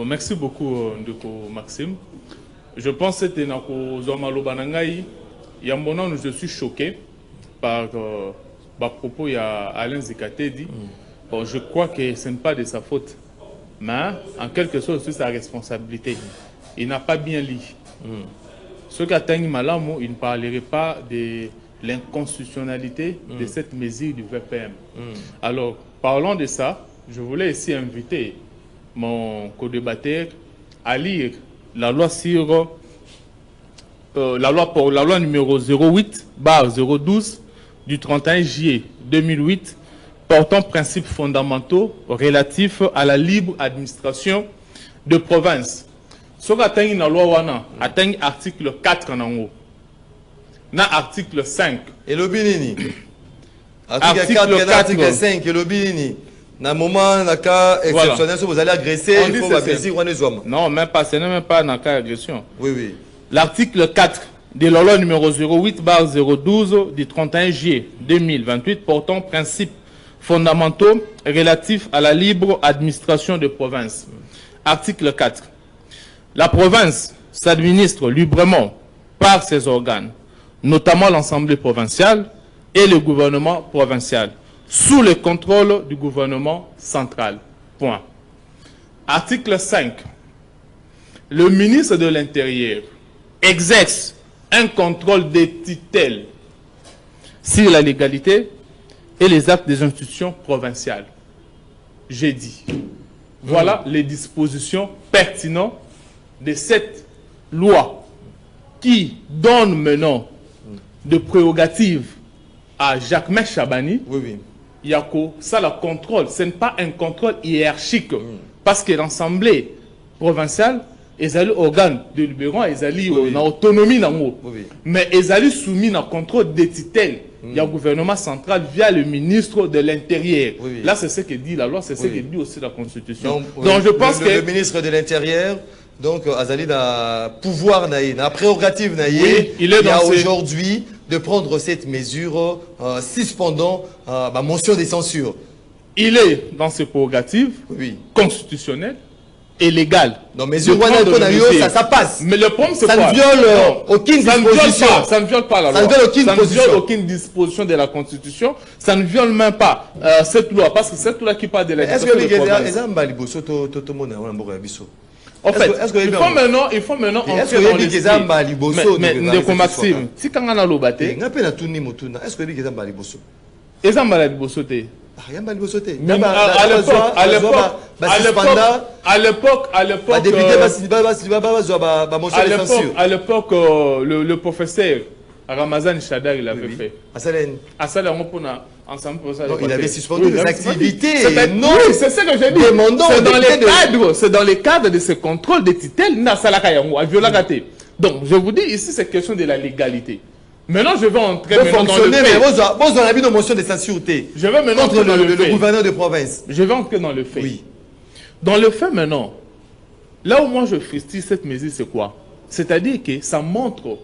Merci beaucoup, Ndeko Maxime. Je pense que c'était dans Zomalobanangaï. Il y a un moment où je suis choqué par propos, il y a Alain Zikatedi. Bon, je crois que ce n'est pas de sa faute, mais en quelque sorte, c'est sa responsabilité. Il n'a pas bien lu. Ce qu'atteignent Malamo, il ne parlerait pas de l'inconstitutionnalité de cette mesure du VPM. Alors, parlons de ça. Je voulais ici inviter mon co-débatteur à lire la loi sur la loi numéro 08/012 du 31 juillet 2008 portant principes fondamentaux relatifs à la libre administration de province. Ce qui atteint la loi wana atteint article 4 en haut. Na article 5. Et le binini. Article 4 article 5 et le binini. Dans un moment, dans un cas exceptionnel, si vous allez agresser, il faut saisir les hommes. Non, même pas, ce n'est même pas dans le cas d'agression. Oui, oui. L'article 4 de la loi numéro 08/012 du 31 juillet 2028 portant principes fondamentaux relatifs à la libre administration de province. Article 4. La province s'administre librement par ses organes, notamment l'Assemblée provinciale et le gouvernement provincial, sous le contrôle du gouvernement central. Point. Article 5. Le ministre de l'Intérieur exerce un contrôle de tutelle sur la légalité et les actes des institutions provinciales. J'ai dit. Voilà les dispositions pertinentes de cette loi qui donne maintenant de prérogatives à Jacques Chabani. Oui, oui. Yako, ça le contrôle, ce n'est pas un contrôle hiérarchique. Parce que l'Assemblée provinciale, ils ont organe délibérant, ils ont une autonomie dans le mot. Mais ils ont soumis un contrôle des tutelles. Il y a le gouvernement central via le ministre de l'Intérieur. Là, c'est ce que dit la loi, c'est ce que dit aussi la Constitution. Donc je pense que le ministre de l'Intérieur, donc, Azali a pouvoir, a prérogative, il y a aujourd'hui de prendre cette mesure suspendant la mention des censures. Il est dans ses prérogatives constitutionnelles et légales. Non, mais ça passe. Mais le problème, c'est quoi? Ça ne viole aucune disposition. Ça ne viole pas la loi. Ça ne viole aucune disposition de la Constitution. Ça ne viole même pas cette loi. Parce que cette loi qui parle de la est-ce que en fait, il faut maintenant entrer dans l'esprit. Mais Ndeko Maxime, si quand on a l'obate, est-ce que à l'époque, le professeur Ramazan Chadar, il avait fait. Il avait suspendu les activités. C'est ce que je dis. C'est dans les cadres de ce contrôle de tutelle. Donc, je vous dis ici, c'est question de la légalité. Maintenant, je vais entrer dans le fait. Vous avez une motion de censure. Je vais maintenant entrer dans le gouverneur de province. Je vais entrer dans le fait. Oui. Dans le fait maintenant, là où moi je fustille cette mesure, c'est quoi? C'est-à-dire que ça montre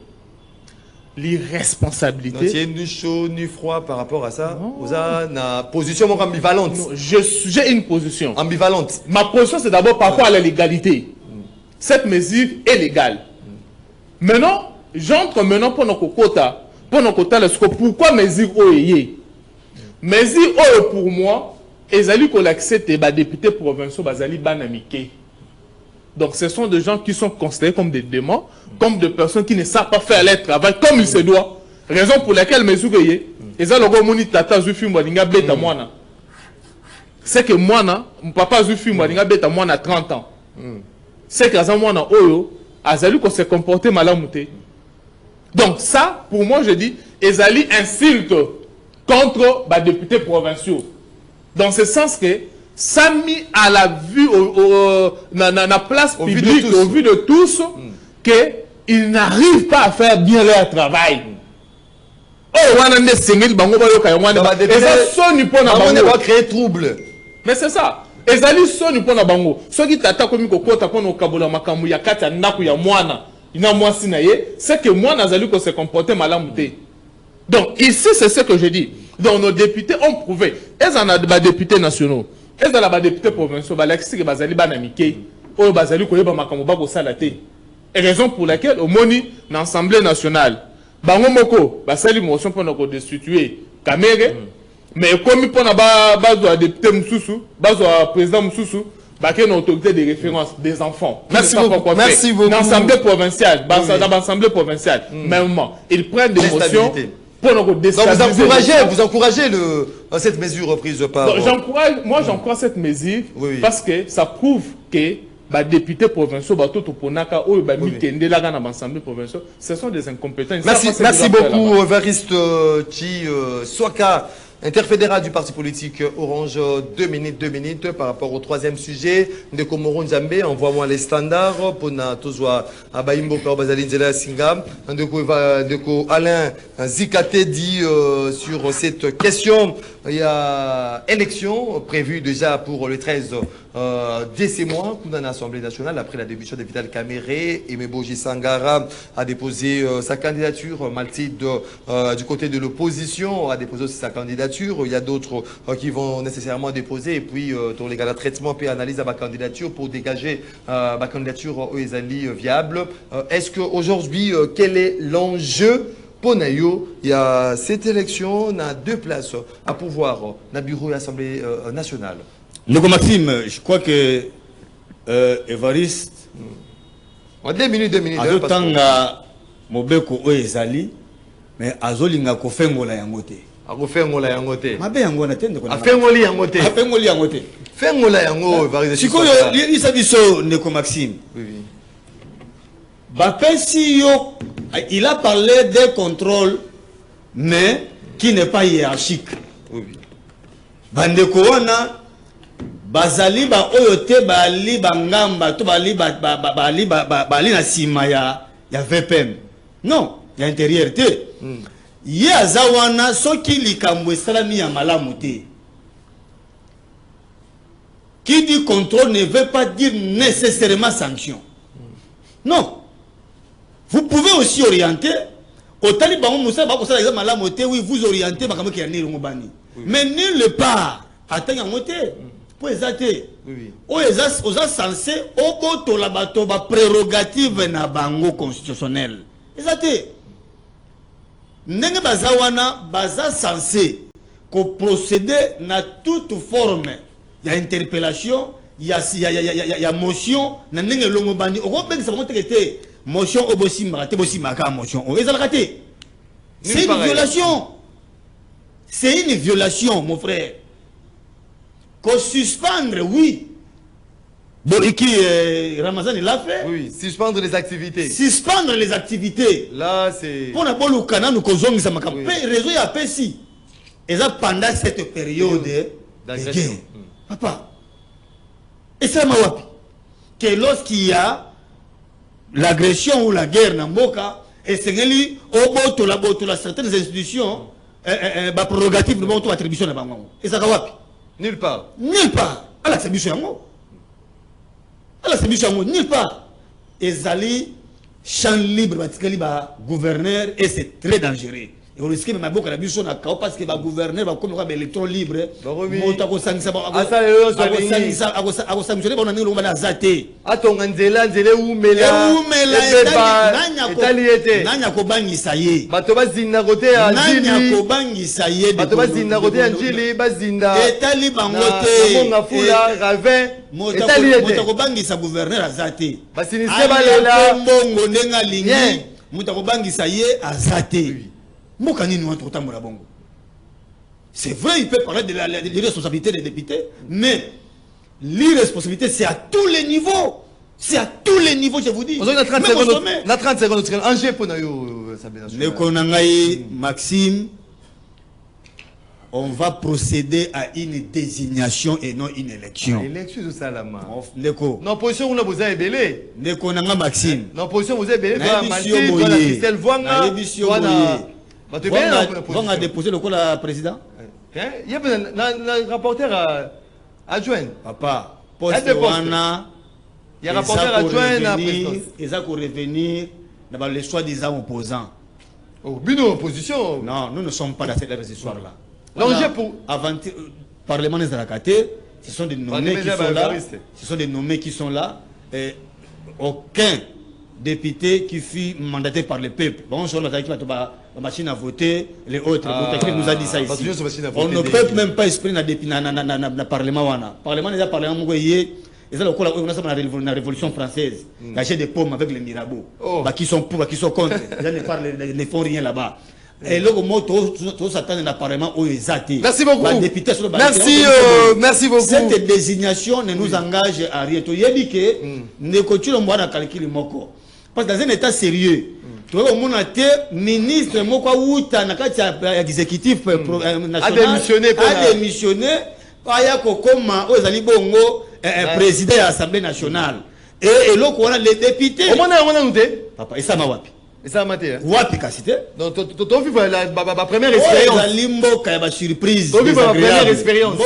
l'irresponsabilité. Tu es ni chaud ni froid par rapport à ça. Vous avez une position ambivalente. J'ai une position. Ambivalente. Ma position, c'est d'abord par rapport à la légalité. Cette mesure est légale. Maintenant, j'entre maintenant pour nos quotas. Pour nos quotas, pourquoi mesure OEY? Mesure OEY pour moi, Ezali qu'on accepte les députés provinciaux, Bazali Banamike. Donc ce sont des gens qui sont considérés comme des démons, comme des personnes qui ne savent pas faire leur travail comme il se doit. Raison pour laquelle mesure OEY, Ezali Romoni Tata Zufi Mwalinga Beta Mwana. C'est que moi, mon papa Zufi Mwalinga Beta Mwana 30 ans. C'est que Mwana Oyo, Azali qu'on s'est comporté malamouté. Donc ça, pour moi, je dis, Ezali insulte contre les députés provinciaux. Dans ce sens que ça mis à la vue, la place publique, au vu de tous, qu'ils n'arrivent pas à faire bien leur travail. Oh, on a des signes, on va créer trouble. Mais c'est ça. Ezali soni pona bango. Soki tata komi kokota pona kabola makambu ya kati ya ndaku ya mwana. Ina mwasi na ye, c'est que moi nazali ko se comporter malamu te. Donc ici c'est ce que je dis. Donc nos députés ont prouvé. Ils en ont des députés nationaux. Ils en ont des députés provinciaux. Balaki que bazali banamike. Oyo bazali ko yeba makambu ba ko sala te. Et raison pour laquelle au moni dans l'Assemblée nationale, bango moko basali motion pona ko destituer Kamere. Mais comme pour le député Moussoussou, le président Moussoussou, il y a une autorité de référence des enfants. Merci beaucoup. Merci beaucoup. Dans l'Assemblée provinciale, même ils prennent des motions pour nous déstabiliser. Vous encouragez cette mesure prise par... Moi, j'encourage cette mesure parce que ça prouve que les députés provinciaux, ce sont des incompétents. Merci beaucoup, Evariste Swaka. Interfédéral du parti politique Orange, 2 minutes par rapport au troisième sujet. De Komoron Nzambe, envoie-moi les standards pour na tozwa abaimbo kwa bazali nzela singa. De Alain Zikate dit sur cette question, il y a élection prévue déjà pour le 13 dès ces mois, dans l'Assemblée nationale, après la démission de Vital Kamere, Emeboji Sangara a déposé sa candidature. Maltide du côté de l'opposition a déposé aussi sa candidature. Il y a d'autres qui vont nécessairement déposer. Et puis, dans les cas de traitement, puis analyse à ma candidature pour dégager ma candidature aux ESALI viable. Est-ce qu'aujourd'hui, quel est l'enjeu pour Nayo? Il y a cette élection, on a 2 places à pouvoir dans le bureau de l'Assemblée nationale. Donc Maxime, je crois que Evariste... En 2 minutes. Azotanga mobeko oezali, mais azolinga kofengola yangote. Akofengola yangote. Mabe yango na tende kona. Afengoli yangote. Afengoli yangote. Fengola yango Evariste. Sikoyo isa biso ndeko Maxime. Oui. Bapesi yo, il a parlé des contrôles, mais qui n'est pas hiérarchique. Oui. Bandeko wana bazali ba oyote bali bangamba to bali na sima ya VPM. Non, il y a intérieur te. Ya zawana soki likambo salami ya malamu te. Qui dit contrôle ne veut pas dire nécessairement sanction. Non. Vous pouvez aussi orienter au taliban Moussa ba ko sala malamu te, oui, vous orientez ba kamaki ya ni ngobani. Mais nulle part atanga moté. Oui. Oza censé oboto la bato ba prérogative na bango constitutionnel. Ezate. Ndenge bazawana baza censé ko procéder na toute forme ya interpellation, ya motion na ndenge longo bandi. Oko bengisa bango tekete motion obosimba te bosimaka motion. Ezalaka te. C'est une violation. C'est une violation, mon frère. Qu'on suspendre, oui. Bon, et qui Ramazan l'a fait. Oui, suspendre les activités. Suspendre les activités. Là, c'est... Pour la bonne canal, nous causons ça. Oui. Réseau y a pessi. Et ça pendant cette période d'agression. Papa. Et ça m'a wapi. Que lorsqu'il y a l'agression ou la guerre dans Mboka, et c'est lui, au bout de certaines institutions, ba prérogative de mon attribution na bango. Et ça wapi. Nulle part. Nulle part. Alors c'est mission. Alors c'est mission. Nulle part. Ezali champ libre batikali ba gouverneur et c'est très dangereux. Et on risque même beaucoup la biso na kao parce que ba gouverneur ba comme ba électron libre mota ko sangisa ba ako sanctionner ba na ningo ba zate atonga nzela umela nanya ko bangisa ye bato bazina kote ya njili nanya ko bangisa ye bato bazina kote ya njili bazinda etali bango te monga fula ravin mota ko bangisa gouverneur azate basinise balela mbongo ndenga lingi mota ko bangisa ye azate. C'est vrai, il peut parler de l'irresponsabilité des députés, mais l'irresponsabilité, c'est à tous les niveaux. C'est à tous les niveaux, je vous dis. On a 30 secondes. Angers pour nous. Maxime, on va procéder à une désignation et non une élection. Élection, c'est ça là. Non, position, on a besoin de belé. Maxime. Non, position, vous avez belé. Christelle Voanga. On a déposé le col à président. Il y a un rapporteur adjoint. Papa, poste Wana. Il y a un rapporteur adjoint à présidence. Ils ont revenir dans les soi-disant opposants. Oh, mais nous, opposition. Non, nous ne sommes pas dans cette histoire-là. L'enjeu pour. Avant, Parlement des Arakaté, ce sont des nommés qui sont là. Ce sont des nommés qui sont là. Et aucun député qui fut mandaté par le peuple. Bon, sur la machine à voter, les autres, nous a dit ça ici. On ne peut même pas exprimer dans le Parlement. Le Parlement est un Parlement qui la Révolution française. Il y a des pommes avec les Mirabeau. Qui sont pour, qui sont contre. Ils ne font rien là-bas. Et là, tout s'attend dans le Parlement où ils ont. Merci beaucoup. Merci beaucoup. Cette désignation ne nous engage à rien. Il y a dit que nous continuons à calculer moko. Parce que dans un état sérieux, tu vois, mon ministre Moko Outa, exécutif national, a démissionné, Paya Kokoma, aux Bongo, président de l'Assemblée nationale. Et là, on a les députés. Comment on a noté? Papa, et ça m'a wapi. Et ça m'a dit. Wapi Kassité. Donc, tu as vu ma première expérience. Limbo, Kaya surprise. Tu as vu ma première expérience.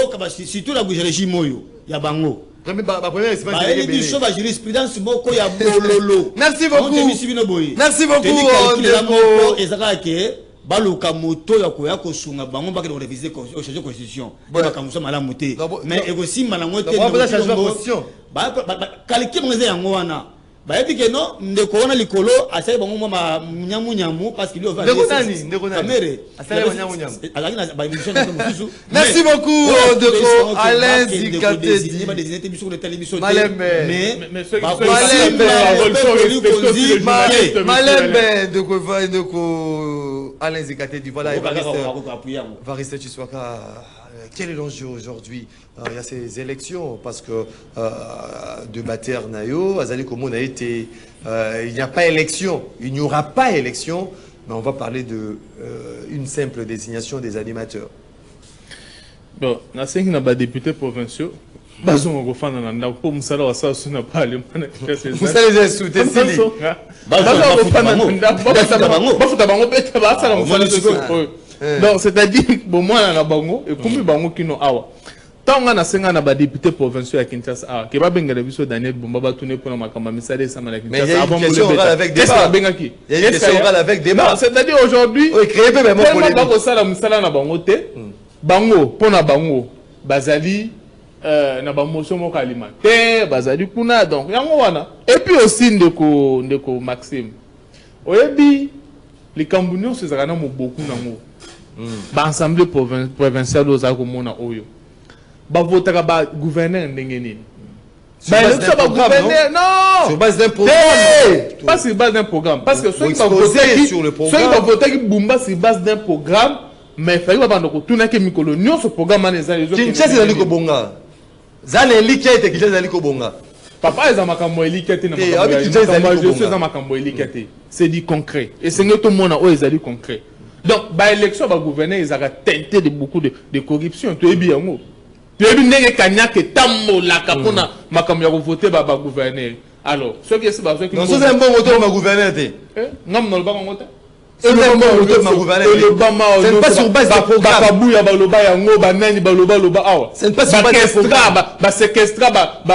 Surtout la bouche régime Moyo, Yabango. Ma première expérience. Jurisprudence moko ya bololo. Merci beaucoup. Merci beaucoup. Baluka moto ya koya ko sunga bango ba ke réviser changer constitution. Ba ka muso mala muté. Mais aussi malango te. Ba changer constitution. Ba kaliki mongeze yango wana. Ba yebi ke no ndeko wana likolo asai bango mama nyamu parce qu'il va. Ndeko nani. Asai nyamu. Merci beaucoup Ndeko Alain Zikatedi. Malembe Ndeko Alain Zikatedi. Voilà, Evariste Chiswaka. Quel est l'enjeu aujourd'hui? Il y a ces élections parce que de Bater Nayo, Azali Komo a été. Il n'y a pas élection, il n'y aura pas élection, mais on va parler de une simple désignation des animateurs. Bon, on a 5 députés provinciaux. Bazon go fana na ndako po musala wa sasu na pale mana kese musala les soute sili bazon go fana na ndako bafuta bango beta ba sala musala so donc c'est-à-dire bon moi na bango et comme bango kino awa tanga na senga na ba député provinciaux ya Kinshasa ah ke ba bengala biso Daniel Bumba ba tourner pour na makamba misale sama na Kinshasa avant de le avec débat bengaki il y a une question orale avec débat c'est-à-dire aujourd'hui créer peu même pour ba ko sala musala na bango te bango pona bango bazali na ba motion moko alimentaire bazali kuna donc yango wana et puis aussi ndeko Maxime oyebi likambo nyonso ezalaka na moboku nango ba assemblée provinciale oza komona oyo bavotaka ba gouverneur ndenge nini ba élection ba gouverneur non sur base d'un programme pas sur base d'un programme parce que ceux qui va voter qui Bumba sur base d'un programme mais fallait pas bando ko tuna ke mikolo nyonso programme na ezali Kinshasa ezali ko bonga zale likete Kinshasa ezali ko bonga papa eza makambo elikete na makambo elikete c'est du concret et c'est tout le monde o ezali concret donc ba élection ba gouverneur ezaka teinté de beaucoup de corruption to ebi yango to ebi ndenge kanyaka tambola kapona makambo ya ko voter ba gouverneur alors ceux qui c'est ba ceux qui non c'est un bon moteur ma gouverneur te ngam no ba ngote Ce n'est pas sur base de programme. Ce n'est pas sur base de programme. Oh,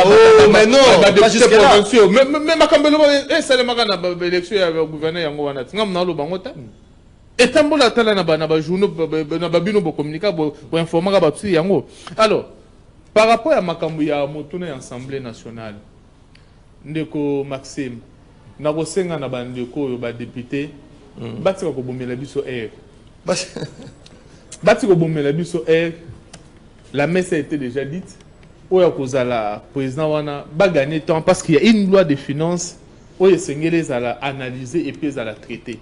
mais non, pas jusqu'à là. Mais ça les élection avec gouverneur et tambola tala na journaux na babino bo communiquer bo informer ba tsi yango. Alors par rapport à makambo ya motuna ya assemblée nationale ndeko Maxime na kosenga na bandeko yo ba député bati ko bomela biso bati ko bomela biso la messe a été déjà dite oya kozala président wana ba gagner temps parce qu'il y a une loi de finances oya sengele za la analyser et puis za la traiter.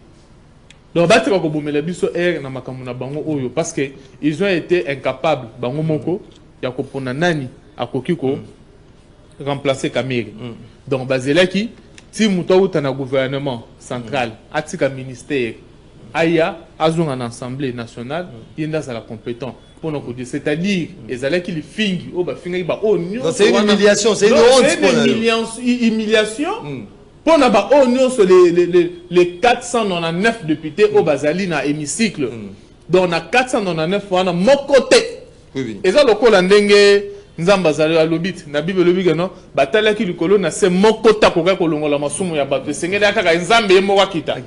Donc, bati ko bomela biso na makambo na bango oyo parce que ils ont été incapables bango moko ya ko pona nani akoki ko remplacer Kamere. Donc bazelaki ti muto uta na gouvernement central atika ministère aya azonga na assemblée nationale yenda za la compétent pour nous dire c'est-à-dire ezalaki li fingi o ba fingi ba o nyo c'est une humiliation, c'est une honte pour humiliation. Pour les 499 députés au Bazali na hémicycle. Donc on a 499 fois à mon côté. Et ça le col ndenge nzamba zali alobit na bible lobika non batala ki likolo na se mokota ko ka kolongola masumu ya bato sengeli aka nzambe mo wakita.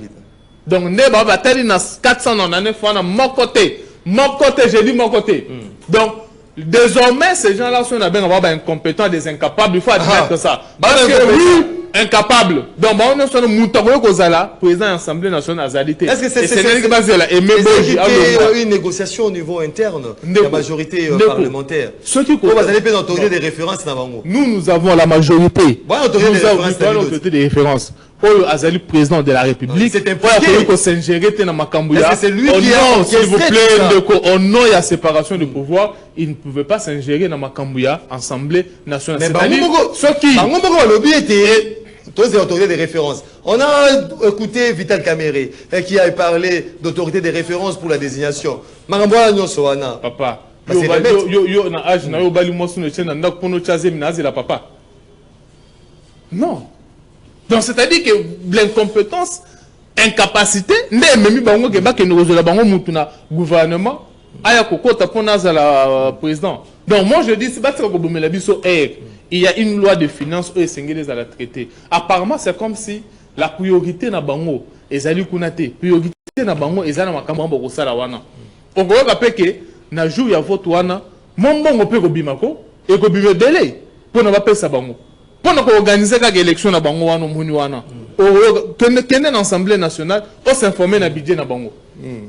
Donc ne ba batali na 499 fois na mon côté. Mon côté, j'ai dit mon côté. Donc désormais ces gens-là sont incompétents, des incapables, il faut admettre ça. Parce que oui, incapable. Donc, on a président de l'Assemblée nationale Azalité. Est-ce que c'est une négociation au niveau interne de la majorité parlementaire? Ceux qui ont des références. Nous avons la majorité. Nous avons des références. Azali président de la République. C'est impliqué. C'est lui qui a s'il vous plaît, au nom de la séparation de pouvoir, il ne pouvait pas s'ingérer dans Makambouya, Assemblée nationale. C'est-à-dire ceux qui... Tous les autorités de référence. On a écouté Vital Kamere qui a parlé d'autorité de référence pour la désignation. Papa, non. Donc c'est-à-dire que l'incompétence, incapacité, gouvernement, président. Donc moi je dis, il y a une loi de finances où il à la traiter. Apparemment c'est comme si la priorité na bango ezali kunate, priorité na bango ezali na makambo mbo kosala wana. Okoyo kapeke na jour ya vote wana, mon bongo pe ko bimako et ko bime délai pour na ba pesa bango. Pour nous organiser une élection na bango wana muni wana. Kende na Assemblée nationale, on s'informer na budget na bango.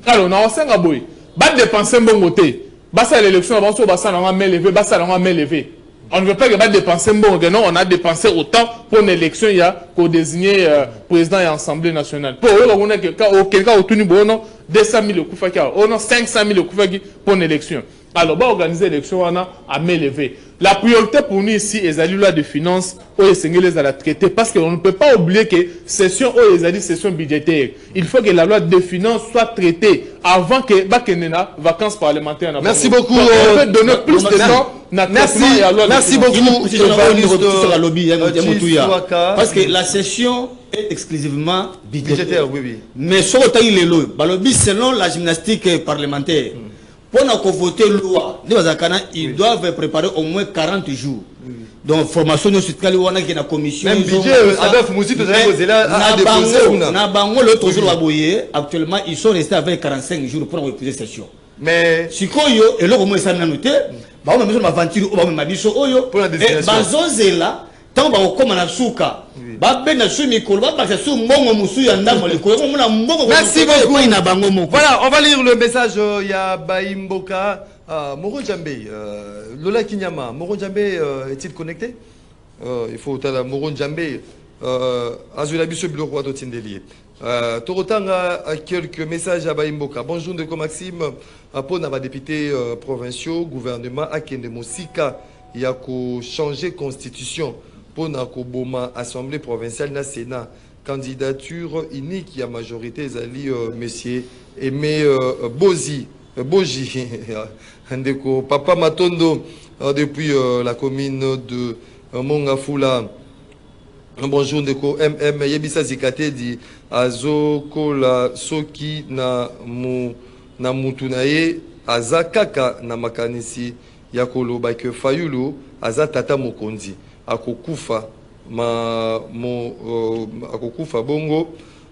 Alors na osenga boy, ba dépenser bongo te. Ba sa l'élection ba so ba sa na main levée, ba sa na main levée. On ne veut pas que va dépenser bongo, non, on a dépensé autant pour une élection il y a qu'au désigner président et Assemblée nationale. Pour eux on a quelqu'un au tenu bono 200 000 kufaki, on a 500 000 kufaki pour une élection. Alors, on va organiser l'élection à main levée. La priorité pour nous ici est la loi de finances où les à la traiter parce qu'on ne peut pas oublier que session où les session budgétaire. Il faut que la loi de finances soit traitée avant que les vacances parlementaires. Merci beaucoup. On peut donner plus de temps. Merci beaucoup. Parce que la session est exclusivement budgétaire. Oui. Mais selon la gymnastique parlementaire. Pour voter loi, ils doivent préparer au moins 40 jours. Donc, formation de la commission. Même budget, l'autre jour, actuellement, ils sont restés avec 45 jours pour reposer session. Mais si et là, au moins, ça n'a noté, on a besoin d'aventure, on a besoin pour la désignation. Tant que comme on a souka, merci beaucoup. Voilà, on va lire le message. Il y a Baimboka, Moro Djambe, Lola Kinyama. Moro Djambe est-il connecté? Il faut que Moro Djambe, Azula Bisso Biloko Tindelier. Torotanga a quelques messages à Baimboka. Bonjour de Maxime, pour les députés provinciaux, gouvernement, Akende Mosika, il y a qu'à changer constitution. Pour la Assemblée provinciale na Sénat, candidature unique, il y a majorité, Zali, monsieur Aimé Boji, Papa Matondo, depuis la commune de Mongafula, Bonjour Ndeko MM Yebisa Zikate di azokola soki na mutu na ye aza kaka na makanisi ya koloba ke Fayulu aza tata mokonzi akokufa akokufa bongo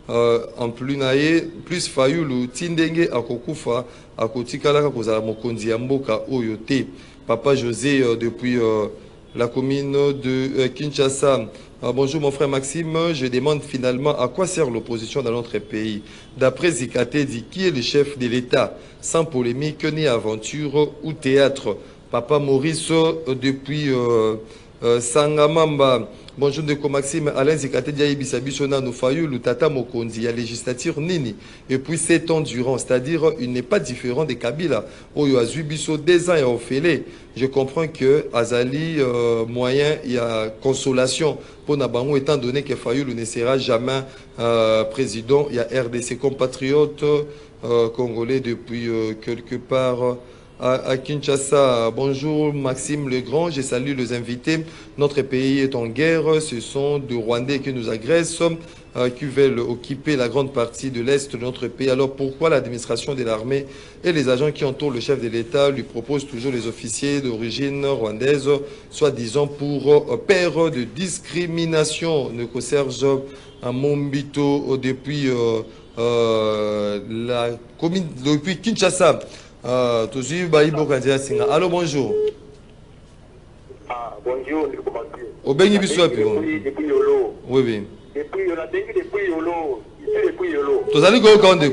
en plus na ye plus Fayulu tindenge akokufa akotikalaka kozala mokonzi ya mboka oyo te. Papa José depuis la commune de Kinshasa. Bonjour mon frère Maxime, je demande finalement à quoi sert l'opposition dans notre pays. D'après Zikate dit qui est le chef de l'État, sans polémique ni aventure ou théâtre. Papa Maurice depuis Sangamamba. Bonjour Ndeko Maxime, Alain Zikate dit Bisabisona no Fayulu Tata Mokonzi, à législature Nini. Et puis 7 ans durant, c'est-à-dire il n'est pas différent des Kabila. Oyo Azubiso 2 ans et Ophélie. Je comprends que Azali moyen, il y a consolation pour Nabango étant donné que Fayulu ne sera jamais président. Il y a RDC compatriotes congolais depuis quelque part à Kinshasa. Bonjour Maxime Legrand, je salue les invités. Notre pays est en guerre, ce sont des Rwandais qui nous agressent, qui veulent occuper la grande partie de l'Est de notre pays. Alors pourquoi l'administration de l'armée et les agents qui entourent le chef de l'État lui proposent toujours les officiers d'origine rwandaise, soi-disant pour père de discrimination? Ne Serge Mombito depuis la commune, depuis Kinshasa. Allô, bonjour. Ah, bonjour, le commentaire. Au Béni Bissouapi. Depuis Yolo. Oui, oui. Depuis Yolo, depuis Yolo. Depuis Yolo. Tu as dit quoi quand on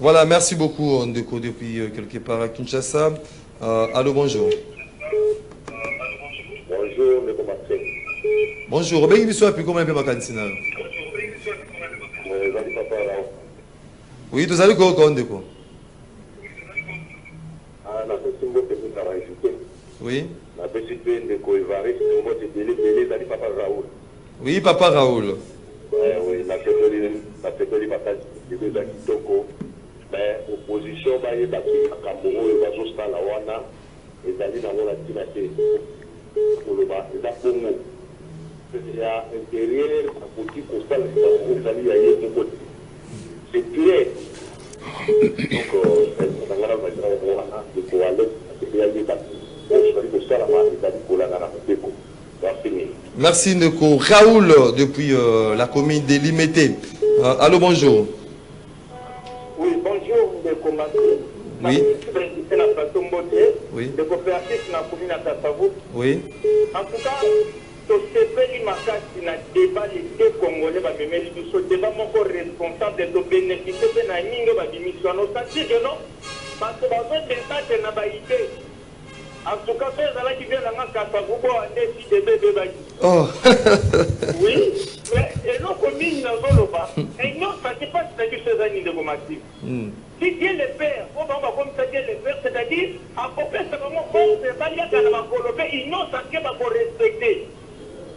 Voilà, merci beaucoup Ndeko depuis quelque part à Kinshasa. Allô, bonjour. Bonjour, le commentaire. Bonjour, Béni Bissouapi, comment est-ce que oui, tu as dit quoi quand Ndeko? Oui. Oui, Papa Raoul. Oui, mais opposition va y avoir Cameroun et Bazostan la Wana et d'aller dans la dynastie pour le bas et d'apprendre il y a intérieur à petit constat vous allez y aller de côté c'est clair donc on va voir de quoi aller et y aller merci Ndeko Raoul depuis la commune délimitée. Allô, bonjour. Oui, bonjour Ndeko Maxime. Oui. Oui. De coopératif na commune à Kassavou. Oui. En tout cas, to sepeli makasi na débat les deux Congolais ba memeli biso débat moko responsable de bénéficier na ningo ba dimission no senti que non parce que ba fait tentate na ba idée. En tout cas, c'est là qui vient dans Kassavou bo ande si de bébé ba. Oh. Oui. Mais et non commune na zoloba. Et non, ça c'est pas ce que ces années de Maxime. Si Dieu le Père, on va comme ça Dieu le Père, c'est-à-dire, à peu près, c'est vraiment bon, c'est pas lié à la Colombie, ils n'ont pas qu'à respecter.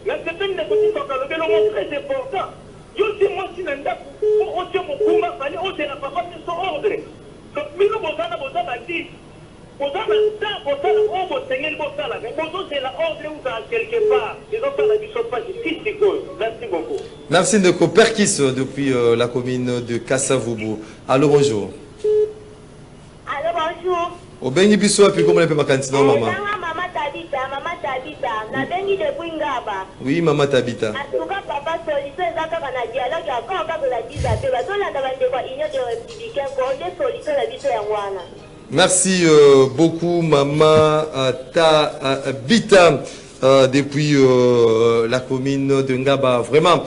Mais c'est une négociation qui est très important. Je dis, moi, si l'Inde, on tient mon coup, on tient la papa de son ordre. Donc, mais nous, on a dit, on a quelque part. Ils ont fait la mission pas justice. Merci beaucoup. Merci Ndeko Perkis depuis la commune de Kassavoubou. Allô, bonjour. Allô, bonjour. Au Béni Bissou, puis comment on peut ma cantine, maman? Maman Tabita. Na Béni de Bouingaba. Oui, maman Tabita. En tout cas, papa, sollicite ça comme un dialogue, encore quand vous la dites à Béba. Tout la demande de quoi Union des Républicains, quand on sollicite la vie sur Wana. Merci beaucoup, maman Tabita. Depuis la commune de Ngaba. Vraiment,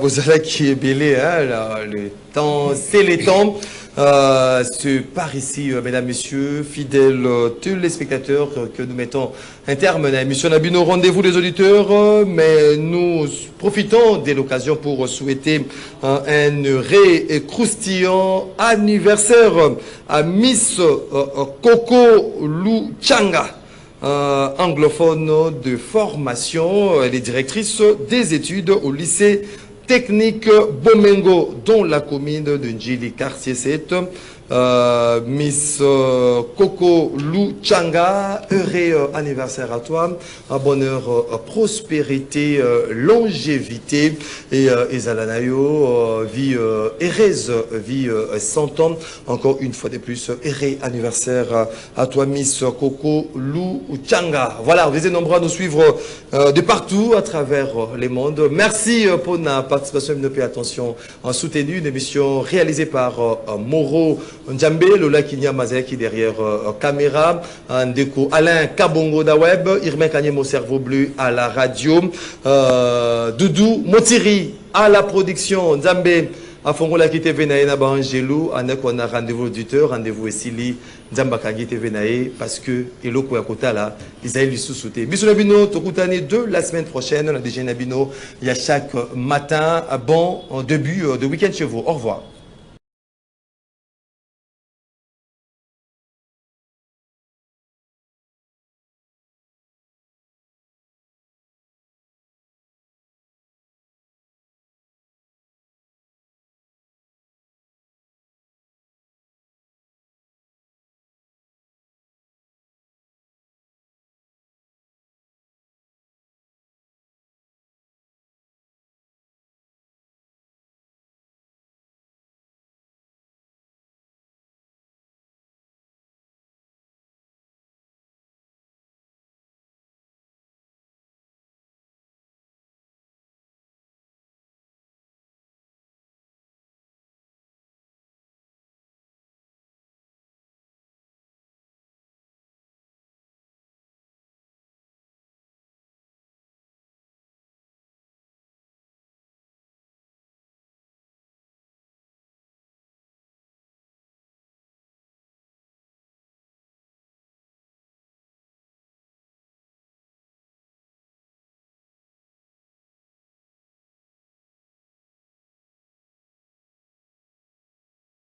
vous allez qui est belé, hein, le temps, c'est le temps. C'est par ici, mesdames, messieurs, fidèles téléspectateurs, que nous mettons un terme à l'émission Nabino. Rendez-vous des auditeurs, mais nous profitons de l'occasion pour souhaiter un croustillant anniversaire à Miss Coco Luchanga. anglophone de formation. Elle est directrice des études au lycée technique Bomengo, dont la commune de Ndjili, quartier 7. Miss Coco Luchanga, heureux anniversaire à toi, bonheur, prospérité, longévité et Zalanayo, vie heureuse, vie 100 ans. Encore une fois de plus, heureux anniversaire à toi, Miss Coco Luchanga. Voilà, vous êtes nombreux à nous suivre de partout à travers les mondes. Merci pour la participation et attention en soutenu une émission réalisée par Moro Ndjambe, Lola Kinya Mazeki derrière caméra, Ndeko Alain Kabongo da web, Irmen Kanyemo cerveau bleu à la radio, Doudou Motiri à la production, Ndjambe à Fongola qui TV na ba Angelou, on a rendez-vous auditeur, rendez-vous Esili, Nzamba Kagi TV nae parce que eloko ya kota là, Isaïe lui sous-souté. Bisous Nabino, Tokutani de la semaine prochaine, on a déjà Nabino, il y a chaque matin, bon début de week-end chez vous. Au revoir.